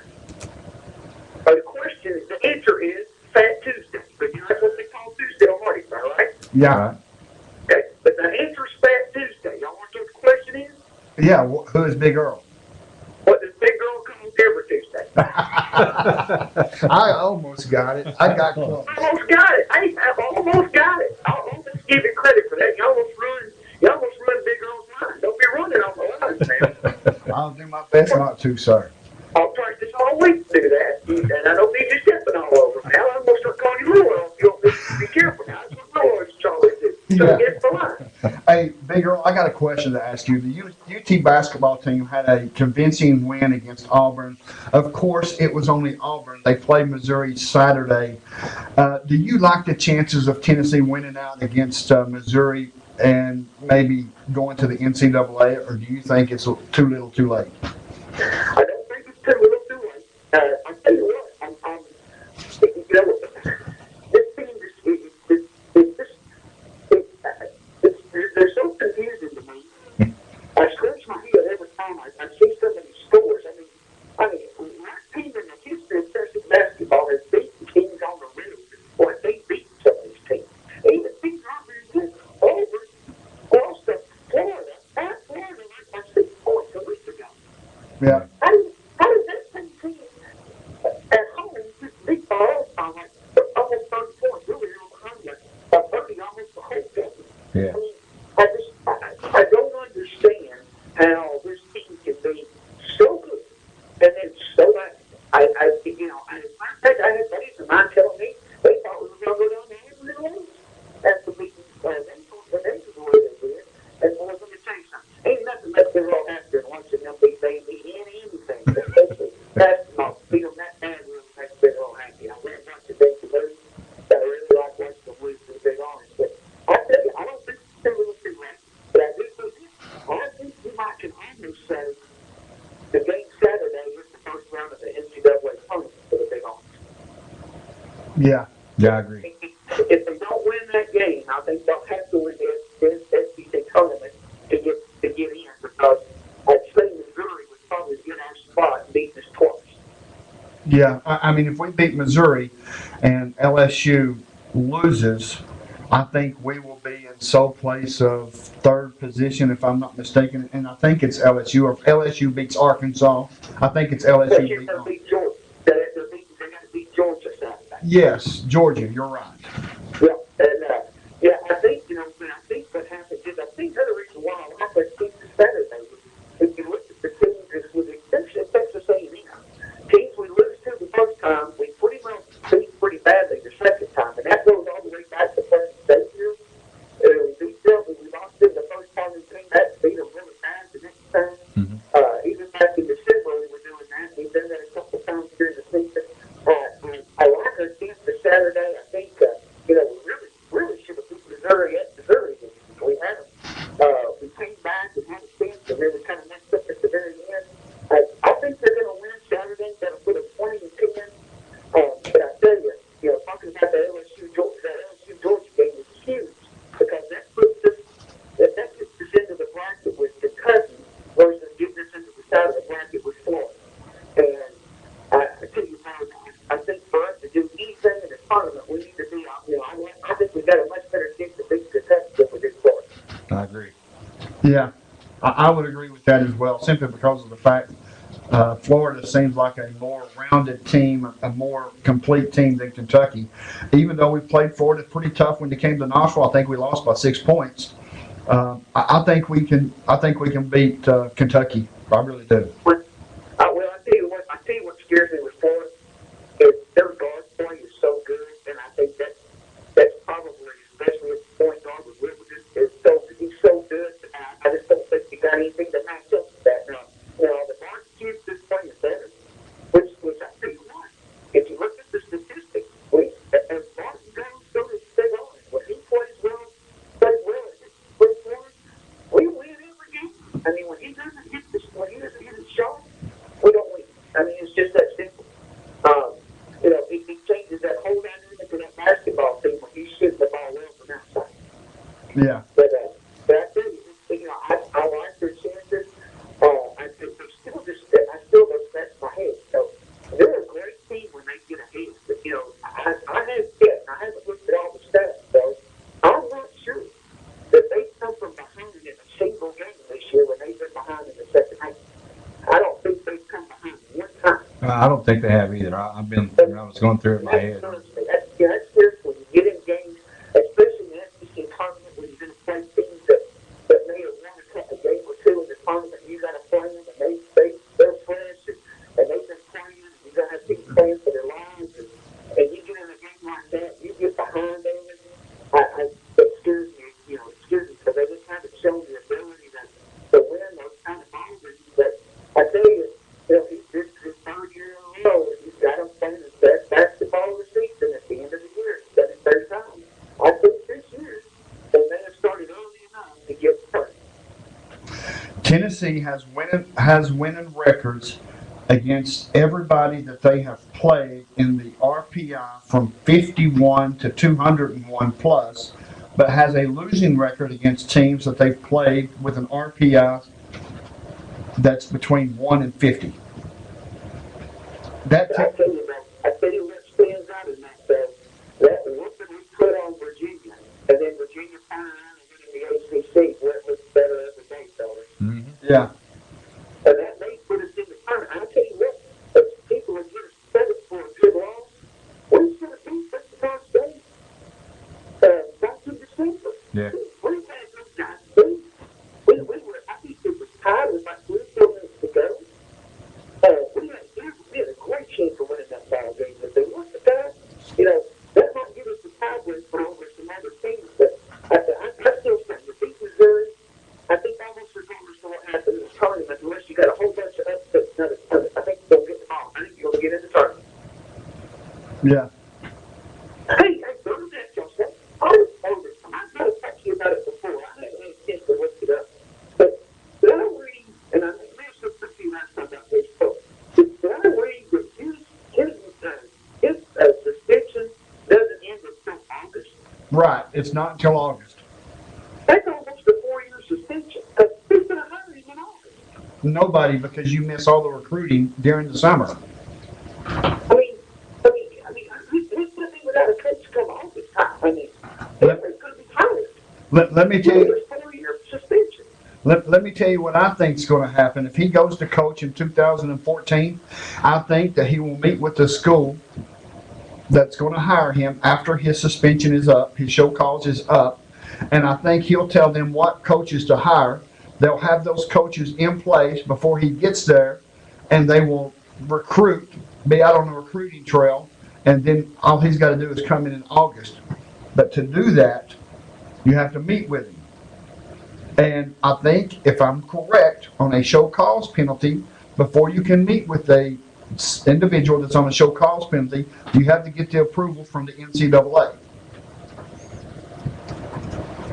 the answer is Fat Tuesday. But you know that's what they call Tuesday on Mardi Gras, right? Yeah. Okay. But the answer is Fat Tuesday. Y'all want to know what the question is? Yeah, who is Big Earl? What does Big Earl come on every Tuesday? I almost got it. I got close. Almost got it. I almost got it. I'll almost give you credit for that. You almost ruined Big Earl's mind. Don't be running on the lines, man. I'll do my best not to, sir. I'll practice all week to do that. And I don't need you stepping all over me. I'm going to start calling you Lil. You want me to be careful now. That's what Lil Charlie do. So Yeah. get the line. Hey, Big Earl, I got a question to ask you. The UT basketball team had a convincing win against Auburn. Of course, it was only Auburn. They played Missouri Saturday. Do you like the chances of Tennessee winning out against Missouri and maybe going to the NCAA, or do you think it's too little too late? I don't think it's too little too late. I'll tell you what. This team they're so confusing to me. I scratch my head every time I see some of these scores. I mean, my team in the Houston Texas basketball has beaten teams on the road, or they beat some of these teams. Even teams not very good. Over, lost to Florida. At Florida, like I 6 points a week ago. Yeah. How does that same team at home just beat the whole time, like almost 30 points? Really, almost 30, almost the whole game. Yeah. I mean, I don't understand how this team can be Yeah. Yeah, I agree. If they don't win that game, I think they'll have to win this SEC tournament to get in, because I'd say Missouri would probably get our spot and beat us twice. Yeah, I mean, if we beat Missouri and LSU loses, I think we will be in sole place of third position, if I'm not mistaken. And I think it's LSU, or if LSU beats Arkansas, I think it's LSU LSU beats gonna beat Georgia. They're gonna beat Georgia Saturday. Yes, Georgia, you're right. Yeah, and I think I think what happened is I think the other reason why I like that team Saturday was if you look at the teams, with the exception of Texas A&M, teams we lose to the first time, we pretty much beat pretty badly the second time, and that goes all the way back to Florida State here. We beat them, we lost them the first time we came back, beat them really bad the next time. Even back in December we were doing that. We've done that a couple times during the season. I like our team for Saturday. I think we really should have beat Missouri at Missouri. We had them. We came back and had a chance, and then we kind of messed up at the very end. I think they're going to win Saturday. That'll put them 20-10. But I tell you, talking about the LSU Georgia game is huge, because that puts us into the bracket with Kentucky versus getting us into the side of the bracket with Florida. And I tell you, I think for us to do anything in the tournament, we need to be. I think we got a much better chance to beat Kentucky than we did Florida. I agree. Yeah, I would agree with that as well, simply because of the fact Florida seems like a more rounded team, a more complete team than Kentucky. Even though we played Florida pretty tough when they came to Knoxville, I think we lost by 6 points. I think we can beat Kentucky. I really do. I tell you what scares me with Florida is their guard play is so good, and I think that's probably, especially at the point guard with Richardson, he's so good. I just don't think you got anything to match up with that. Now, the Martin kids is playing better, which I tell you what, if you look at the statistics, as Martin goes, so does Big Orange. When he plays well, we win every game. I mean, when he doesn't hit the shot, we don't win. I mean, it's just that simple. It changes that whole dynamic of that basketball team when he's shooting the ball well from outside. Yeah. But I tell you, I like their chances. I still don't scratch my head. So they're a great team when they get ahead. But, I haven't looked at all the stats, so I'm not sure that they come from behind in a single game this year when they've been behind in the second half. I don't think they've come behind one time. I don't think they have either. I was going through it in my head. That's serious when you get in games, especially in the SEC tournament, when you're going to play teams that may have won a game or two in the tournament. You got to play them, and they're fresh, and they've been playing, and you got to have people playing for their lives, and you get in a game like that, you get behind them. It scares me, because they just haven't shown the ability to win those kind of ball games. But I tell you, this is his third year in a row, and he's got them playing his best basketball of the season at the end of the year. He's done it 30 times. I think this year, they may have started early enough to get hurt. Tennessee has winning records against everybody that they have played in the RPI from 51 to 201 plus, but has a losing record against teams that they've played with an RPI that's between 1 and 50. I tell you what stands out in that, that whooping we put on Virginia, and then Virginia turned around and went in the ACC, where it looks better every day, fellas. Yeah. And that may put us in the tournament. I'll tell you what, if people would give us credit for a good loss, we should have beat Wichita State back in December. Yeah. We had those guys beat. I think it was tied with like 3 minutes to go. We had a great chance of winning that ball game. If they weren't the guys, that might give us the tiebreaker over some other teams. But I still think if beat Missouri, I think almost regardless of what happened in the tournament, unless you got a whole bunch of upsets, I think you'll get the ball. I think you'll get in the tournament. Yeah. Hey, go to that, Joseph. I've got to talk to you about it before. I haven't had a chance to look it up. But did I read, and I may have said something last time about this, but did I read that his suspension Right. It's not until August. That's almost a 4-year suspension. Who's going to hire him in August? Nobody, because you miss all the recruiting during the summer. Who's going to be without a coach come August time? Everybody's going to be tired. Let me tell you. There's 4-year suspension. Let me tell you what I think is going to happen. If he goes to coach in 2014, I think that he will meet with the school that's going to hire him after his suspension is up, his show cause is up, and I think he'll tell them what coaches to hire. They'll have those coaches in place before he gets there, and they will recruit, be out on the recruiting trail, and then all he's got to do is come in August. But to do that, you have to meet with him. And I think, if I'm correct, on a show cause penalty, before you can meet with a individual that's on a show cause penalty, you have to get the approval from the NCAA.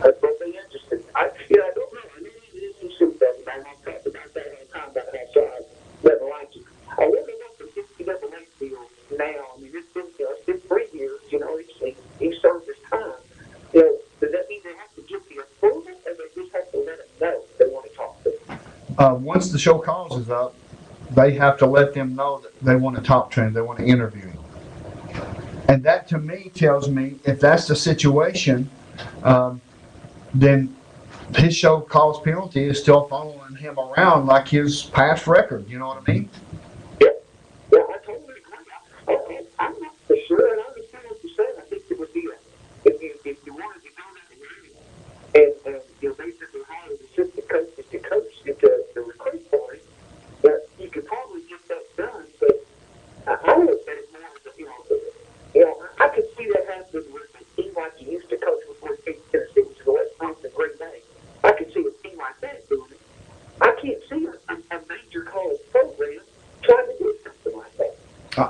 That's what they interested. I don't know. I mean, it is some stuff, and I've talked about that all the time, about how size never liked you. I wonder what the NCAA feels now. I mean, it's been 3 years, he served his time. Does that mean they have to get the approval, or they just have to let him know they want to talk to him? Once the show cause is up, they have to let them know that they want to talk to him, they want to interview him. And that, to me, tells me, if that's the situation, then his show cause penalty is still following him around like his past record. You know what I mean? Yeah, I totally agree. I'm not for sure, and I understand what you're saying. I think it would be if you wanted to go that way and basically hire the assistant coaches to coach the recruit for him, that you could probably get that done. But I would say it's more as I could see that happening with a team like he used to coach before he came to Tennessee, which is the West Point and Green Bay. I could see a team like that doing it. I can't see a major college program trying to do something like that.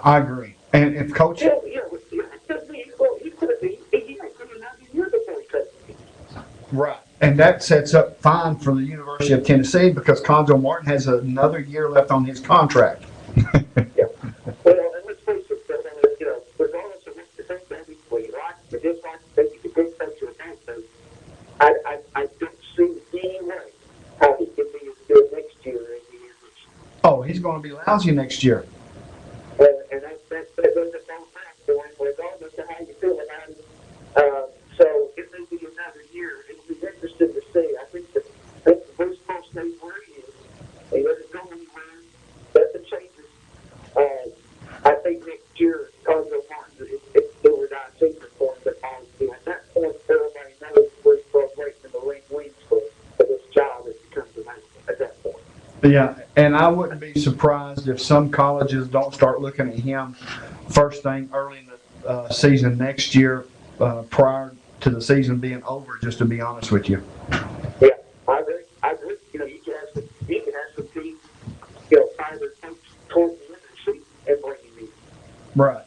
I agree. And if coach... It doesn't mean he's going to be another year before he coaches. Right. And that sets up fine for the University of Tennessee because Conzo Martin has another year left on his contract. Yeah. Well, and let's face it, regardless of what you think, maybe what you like, or dislike, maybe the good coach or a bad coach, I don't see any way how he can be as good next year as he is this year. Oh, he's going to be lousy next year. And that doesn't sound bad for him, regardless of how you feel about it. So it may be another year. It'll be interesting to see. I think the Bruce Post stays where he is. He doesn't go anywhere. Nothing changes. I think next year, Conzo Martin, it's do or die season for him. But honestly, at that point, everybody knows Bruce Post breaking the ring wings for this job that becomes available at that point. Yeah, and I wouldn't be surprised if some colleges don't start looking at him first thing early in the season next year, prior to the season being over, just to be honest with you. Yeah, I agree. You can have some teams, fire their coach towards the end of the season and bring him in. Right.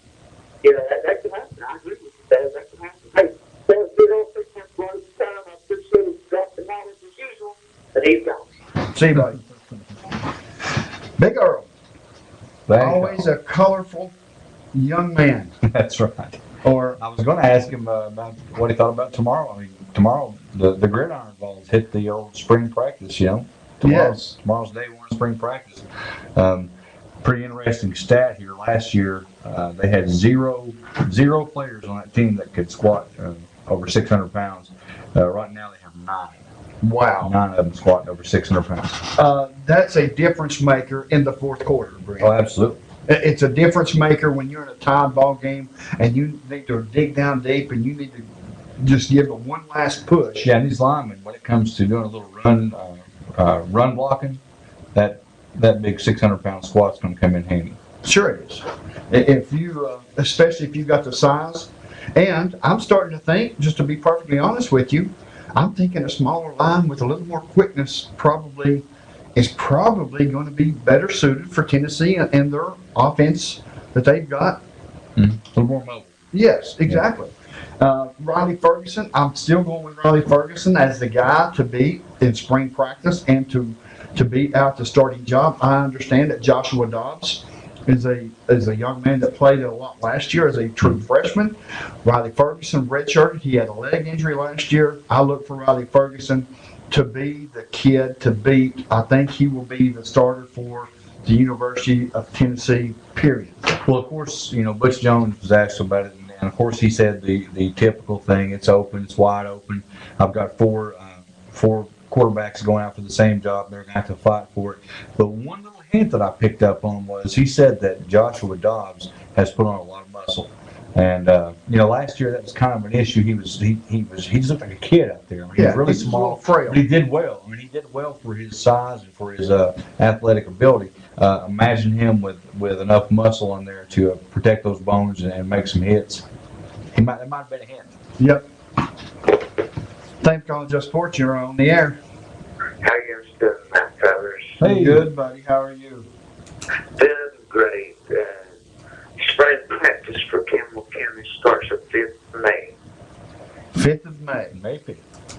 That can happen. I agree with you. That can happen. Hey, so good old 6 months long time. I appreciate it. Got the knowledge as usual, and he's gone. See you, buddy. Big Earl. Always a colorful young man. That's right. Or I was going to ask him about what he thought about tomorrow. I mean, tomorrow the gridiron balls hit the old spring practice. Tomorrow's day one spring practice. Pretty interesting stat here. Last year they had zero players on that team that could squat over 600 pounds. Right now they have 9. Wow. 9 of them squatting over 600 pounds. That's a difference maker in the fourth quarter, Brent. Oh, absolutely. It's a difference maker when you're in a tied ball game and you need to dig down deep and you need to just give it one last push. Yeah, and these linemen, when it comes to doing a little run blocking, that big 600-pound squat's going to come in handy. Sure it is. If you, especially if you've got the size. And I'm starting to think, just to be perfectly honest with you, I'm thinking a smaller line with a little more quickness is probably going to be better suited for Tennessee and their offense that they've got. A little more mobile. Yes, exactly. Riley Ferguson, I'm still going with Riley Ferguson as the guy to beat in spring practice and to beat out the starting job. I understand that Joshua Dobbs is a young man that played a lot last year as a true freshman. Riley Ferguson redshirted. He had a leg injury last year. I look for Riley Ferguson to be the kid to beat. I think he will be the starter for the University of Tennessee, period. Well, of course, Butch Jones was asked about it, and of course he said the typical thing: it's open, it's wide open. I've got four quarterbacks going out for the same job. They're going to have to fight for it. But one little hint that I picked up on was he said that Joshua Dobbs has put on a lot of muscle. And last year that was kind of an issue. He just looked like a kid out there. I mean, he was really small, frail. But he did well. I mean, he did well for his size and for his athletic ability. Imagine him with enough muscle on there to protect those bones and make some hits. It might have been a hint. Yep. Thanks for calling Just Sports. You're on the air. How you doing, my fellas? Hey. Good, buddy. How are you? Doing great. Spring practice for Campbell County starts the 5th of May. 5th of May. May 5th.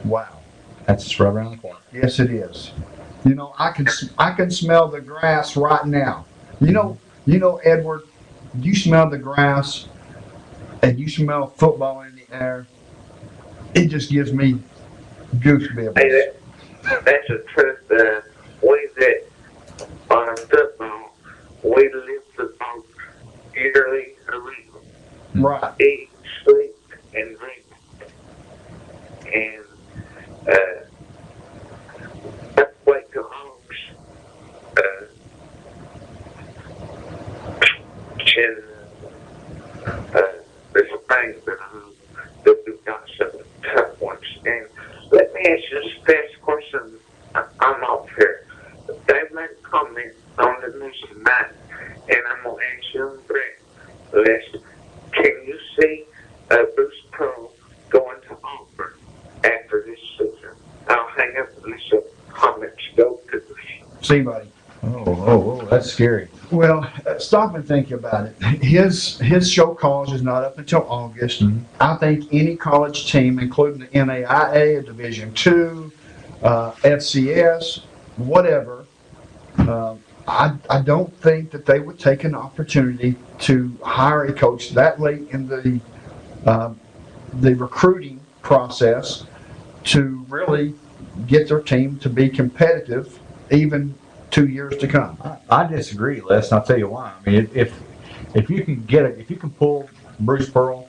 Wow. That's just right around the corner. Yes, it is. I can smell the grass right now. Edward, you smell the grass and you smell football in the air. It just gives me goosebumps. Hey, that's the truth. We that on football, we live the ball yearly around. Right. Eat, sleep, and drink. And that's way to homes. There's a thing that we've got some tough ones. And let me ask you this fast question. I'm off here. They made a comment on the news tonight, and I'm going to ask you on Brett. Listen, can you see Bruce Pearl going to Auburn after this season? I'll hang up and listen. Comments go to this. See, buddy. Oh, that's scary. Well, stop and think about it. His show cause is not up until August. Mm-hmm. I think any college team, including the NAIA, a Division II, FCS, whatever, I don't think that they would take an opportunity to hire a coach that late in the recruiting process to really get their team to be competitive, even 2 years to come. I disagree, Les, and I'll tell you why. I mean, if you can pull Bruce Pearl,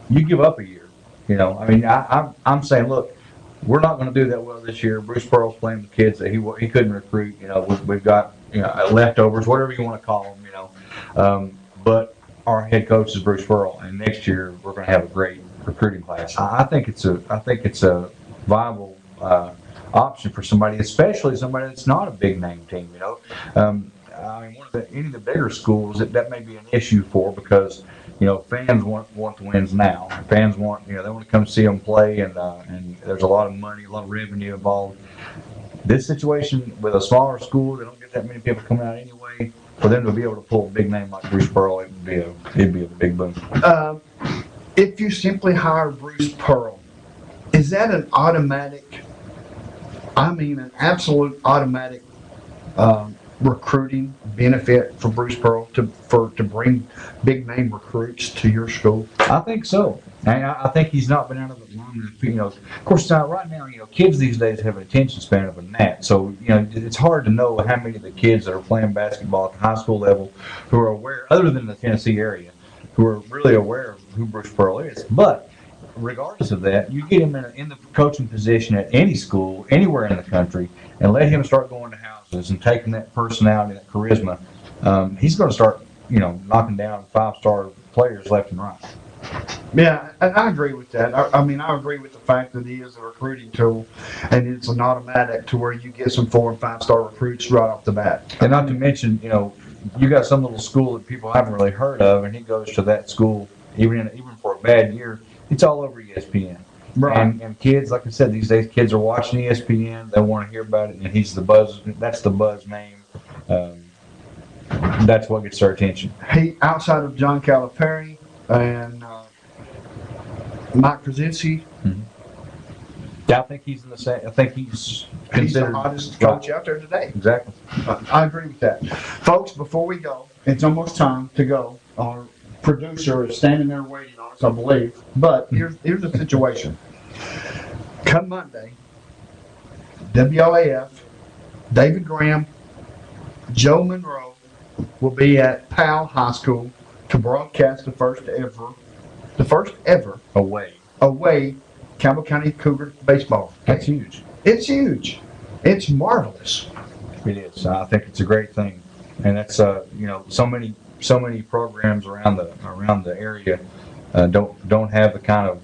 you give up a year. I'm saying, look, we're not going to do that well this year. Bruce Pearl's playing with kids that he couldn't recruit. We've got leftovers, whatever you want to call them. But our head coach is Bruce Pearl, and next year we're going to have a great recruiting class. I think it's a viable option for somebody, especially somebody that's not a big name team. Any of the bigger schools that may be an issue for, because fans want the wins now. Fans want they want to come see them play, and there's a lot of money, a lot of revenue involved. This situation with a smaller school, they don't get that many people coming out anyway. For them to be able to pull a big name like Bruce Pearl, it'd be a big boom. If you simply hire Bruce Pearl, is that an automatic? An absolute automatic recruiting benefit for Bruce Pearl to bring big name recruits to your school? I think so. And I think he's not been out of it long enough. Of course, right now, kids these days have an attention span of a gnat. So, it's hard to know how many of the kids that are playing basketball at the high school level who are aware, other than the Tennessee area, who are really aware of who Bruce Pearl is. But regardless of that, you get him in the coaching position at any school, anywhere in the country, and let him start going to houses and taking that personality, that charisma. He's going to start, knocking down 5-star players left and right. Yeah, and I agree with that. I agree with the fact that he is a recruiting tool, and it's an automatic to where you get some 4- and 5-star recruits right off the bat. And not to mention, you got some little school that people haven't really heard of, and he goes to that school even for a bad year. It's all over ESPN. Right. And kids, like I said, these days kids are watching ESPN. They want to hear about it, and he's the buzz. That's the buzz name. That's what gets their attention. He, outside of John Calipari and Mike Krasinski, Yeah, I think he's in the same. I think he's He's the considered hottest coach out there today. Exactly. I agree with that. Folks, before we go, it's almost time to go. Our producer is standing there waiting on us, I believe. But here's the situation. Come Monday, WLAF, David Graham, Joe Monroe will be at Powell High School to broadcast the first ever away Campbell County Cougar baseball. That's huge. It's huge. It's marvelous. It is. I think it's a great thing, and that's so many programs around the area don't have the kind of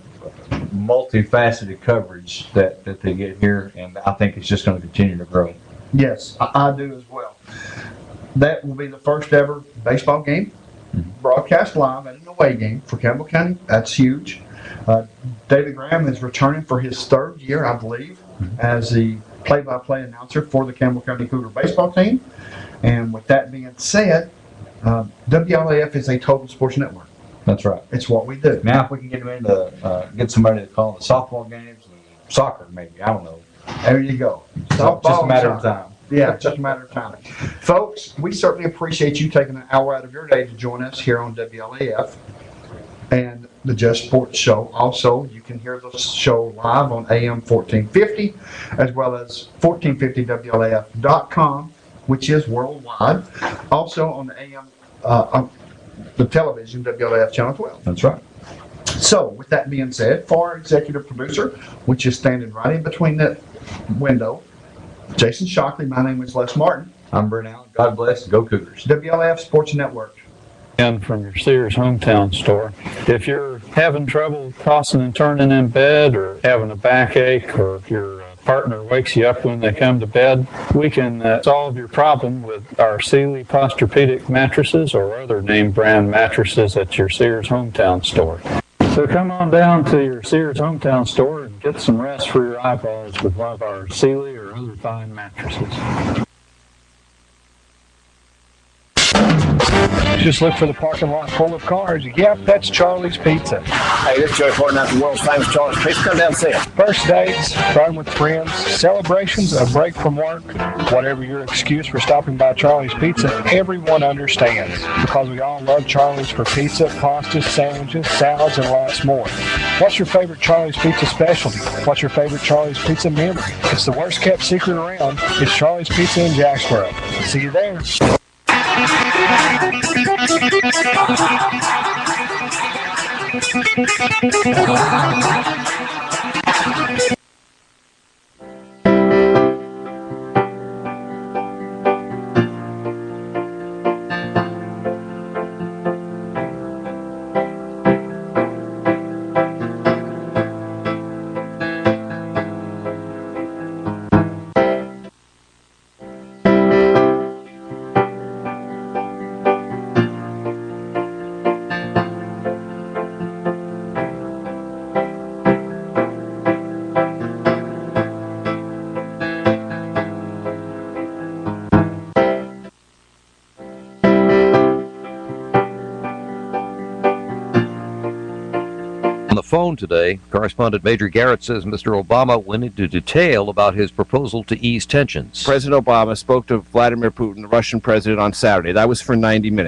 multifaceted coverage that they get here, and I think it's just going to continue to grow. Yes, I do as well. That will be the first ever baseball game broadcast live at an away game for Campbell County. That's huge. David Graham is returning for his third year, I believe, as the play-by-play announcer for the Campbell County Cougar baseball team. And with that being said, WLAF is a total sports network. That's right. It's what we do. Now, if we can get them into get somebody to call the softball games and soccer, maybe, I don't know. There you go. Softball, just a matter of time. Yeah, just a matter of time. Folks, we certainly appreciate you taking an hour out of your day to join us here on WLAF and the Just Sports Show. Also, you can hear the show live on AM 1450 as well as 1450WLAF.com, which is worldwide. Also on the AM, the television, WLAF Channel 12. That's right. So, with that being said, for our executive producer, which is standing right in between the window, Jason Shockley, my name is Les Martin. I'm Brent Allen. God bless. Go Cougars. WLAF Sports Network. And from your Sears hometown store. If you're having trouble tossing and turning in bed, or having a backache, or if your partner wakes you up when they come to bed, we can solve your problem with our Sealy Posturepedic mattresses or other name brand mattresses at your Sears hometown store. So come on down to your Sears hometown store and get some rest for your eyeballs with one of our Sealy or other fine mattresses. Just look for the parking lot full of cars. Yep, that's Charlie's Pizza. Hey, this is Joey Fortin at the world's famous Charlie's Pizza. Come down and see it. First dates, fun with friends, celebrations, a break from work, whatever your excuse for stopping by Charlie's Pizza, everyone understands. Because we all love Charlie's for pizza, pastas, sandwiches, salads, and lots more. What's your favorite Charlie's Pizza specialty? What's your favorite Charlie's Pizza memory? It's the worst kept secret around. It's Charlie's Pizza in Jacksboro. See you there. Phone today, correspondent Major Garrett says Mr. Obama went into detail about his proposal to ease tensions. President Obama spoke to Vladimir Putin, the Russian president, on Saturday. That was for 90 minutes.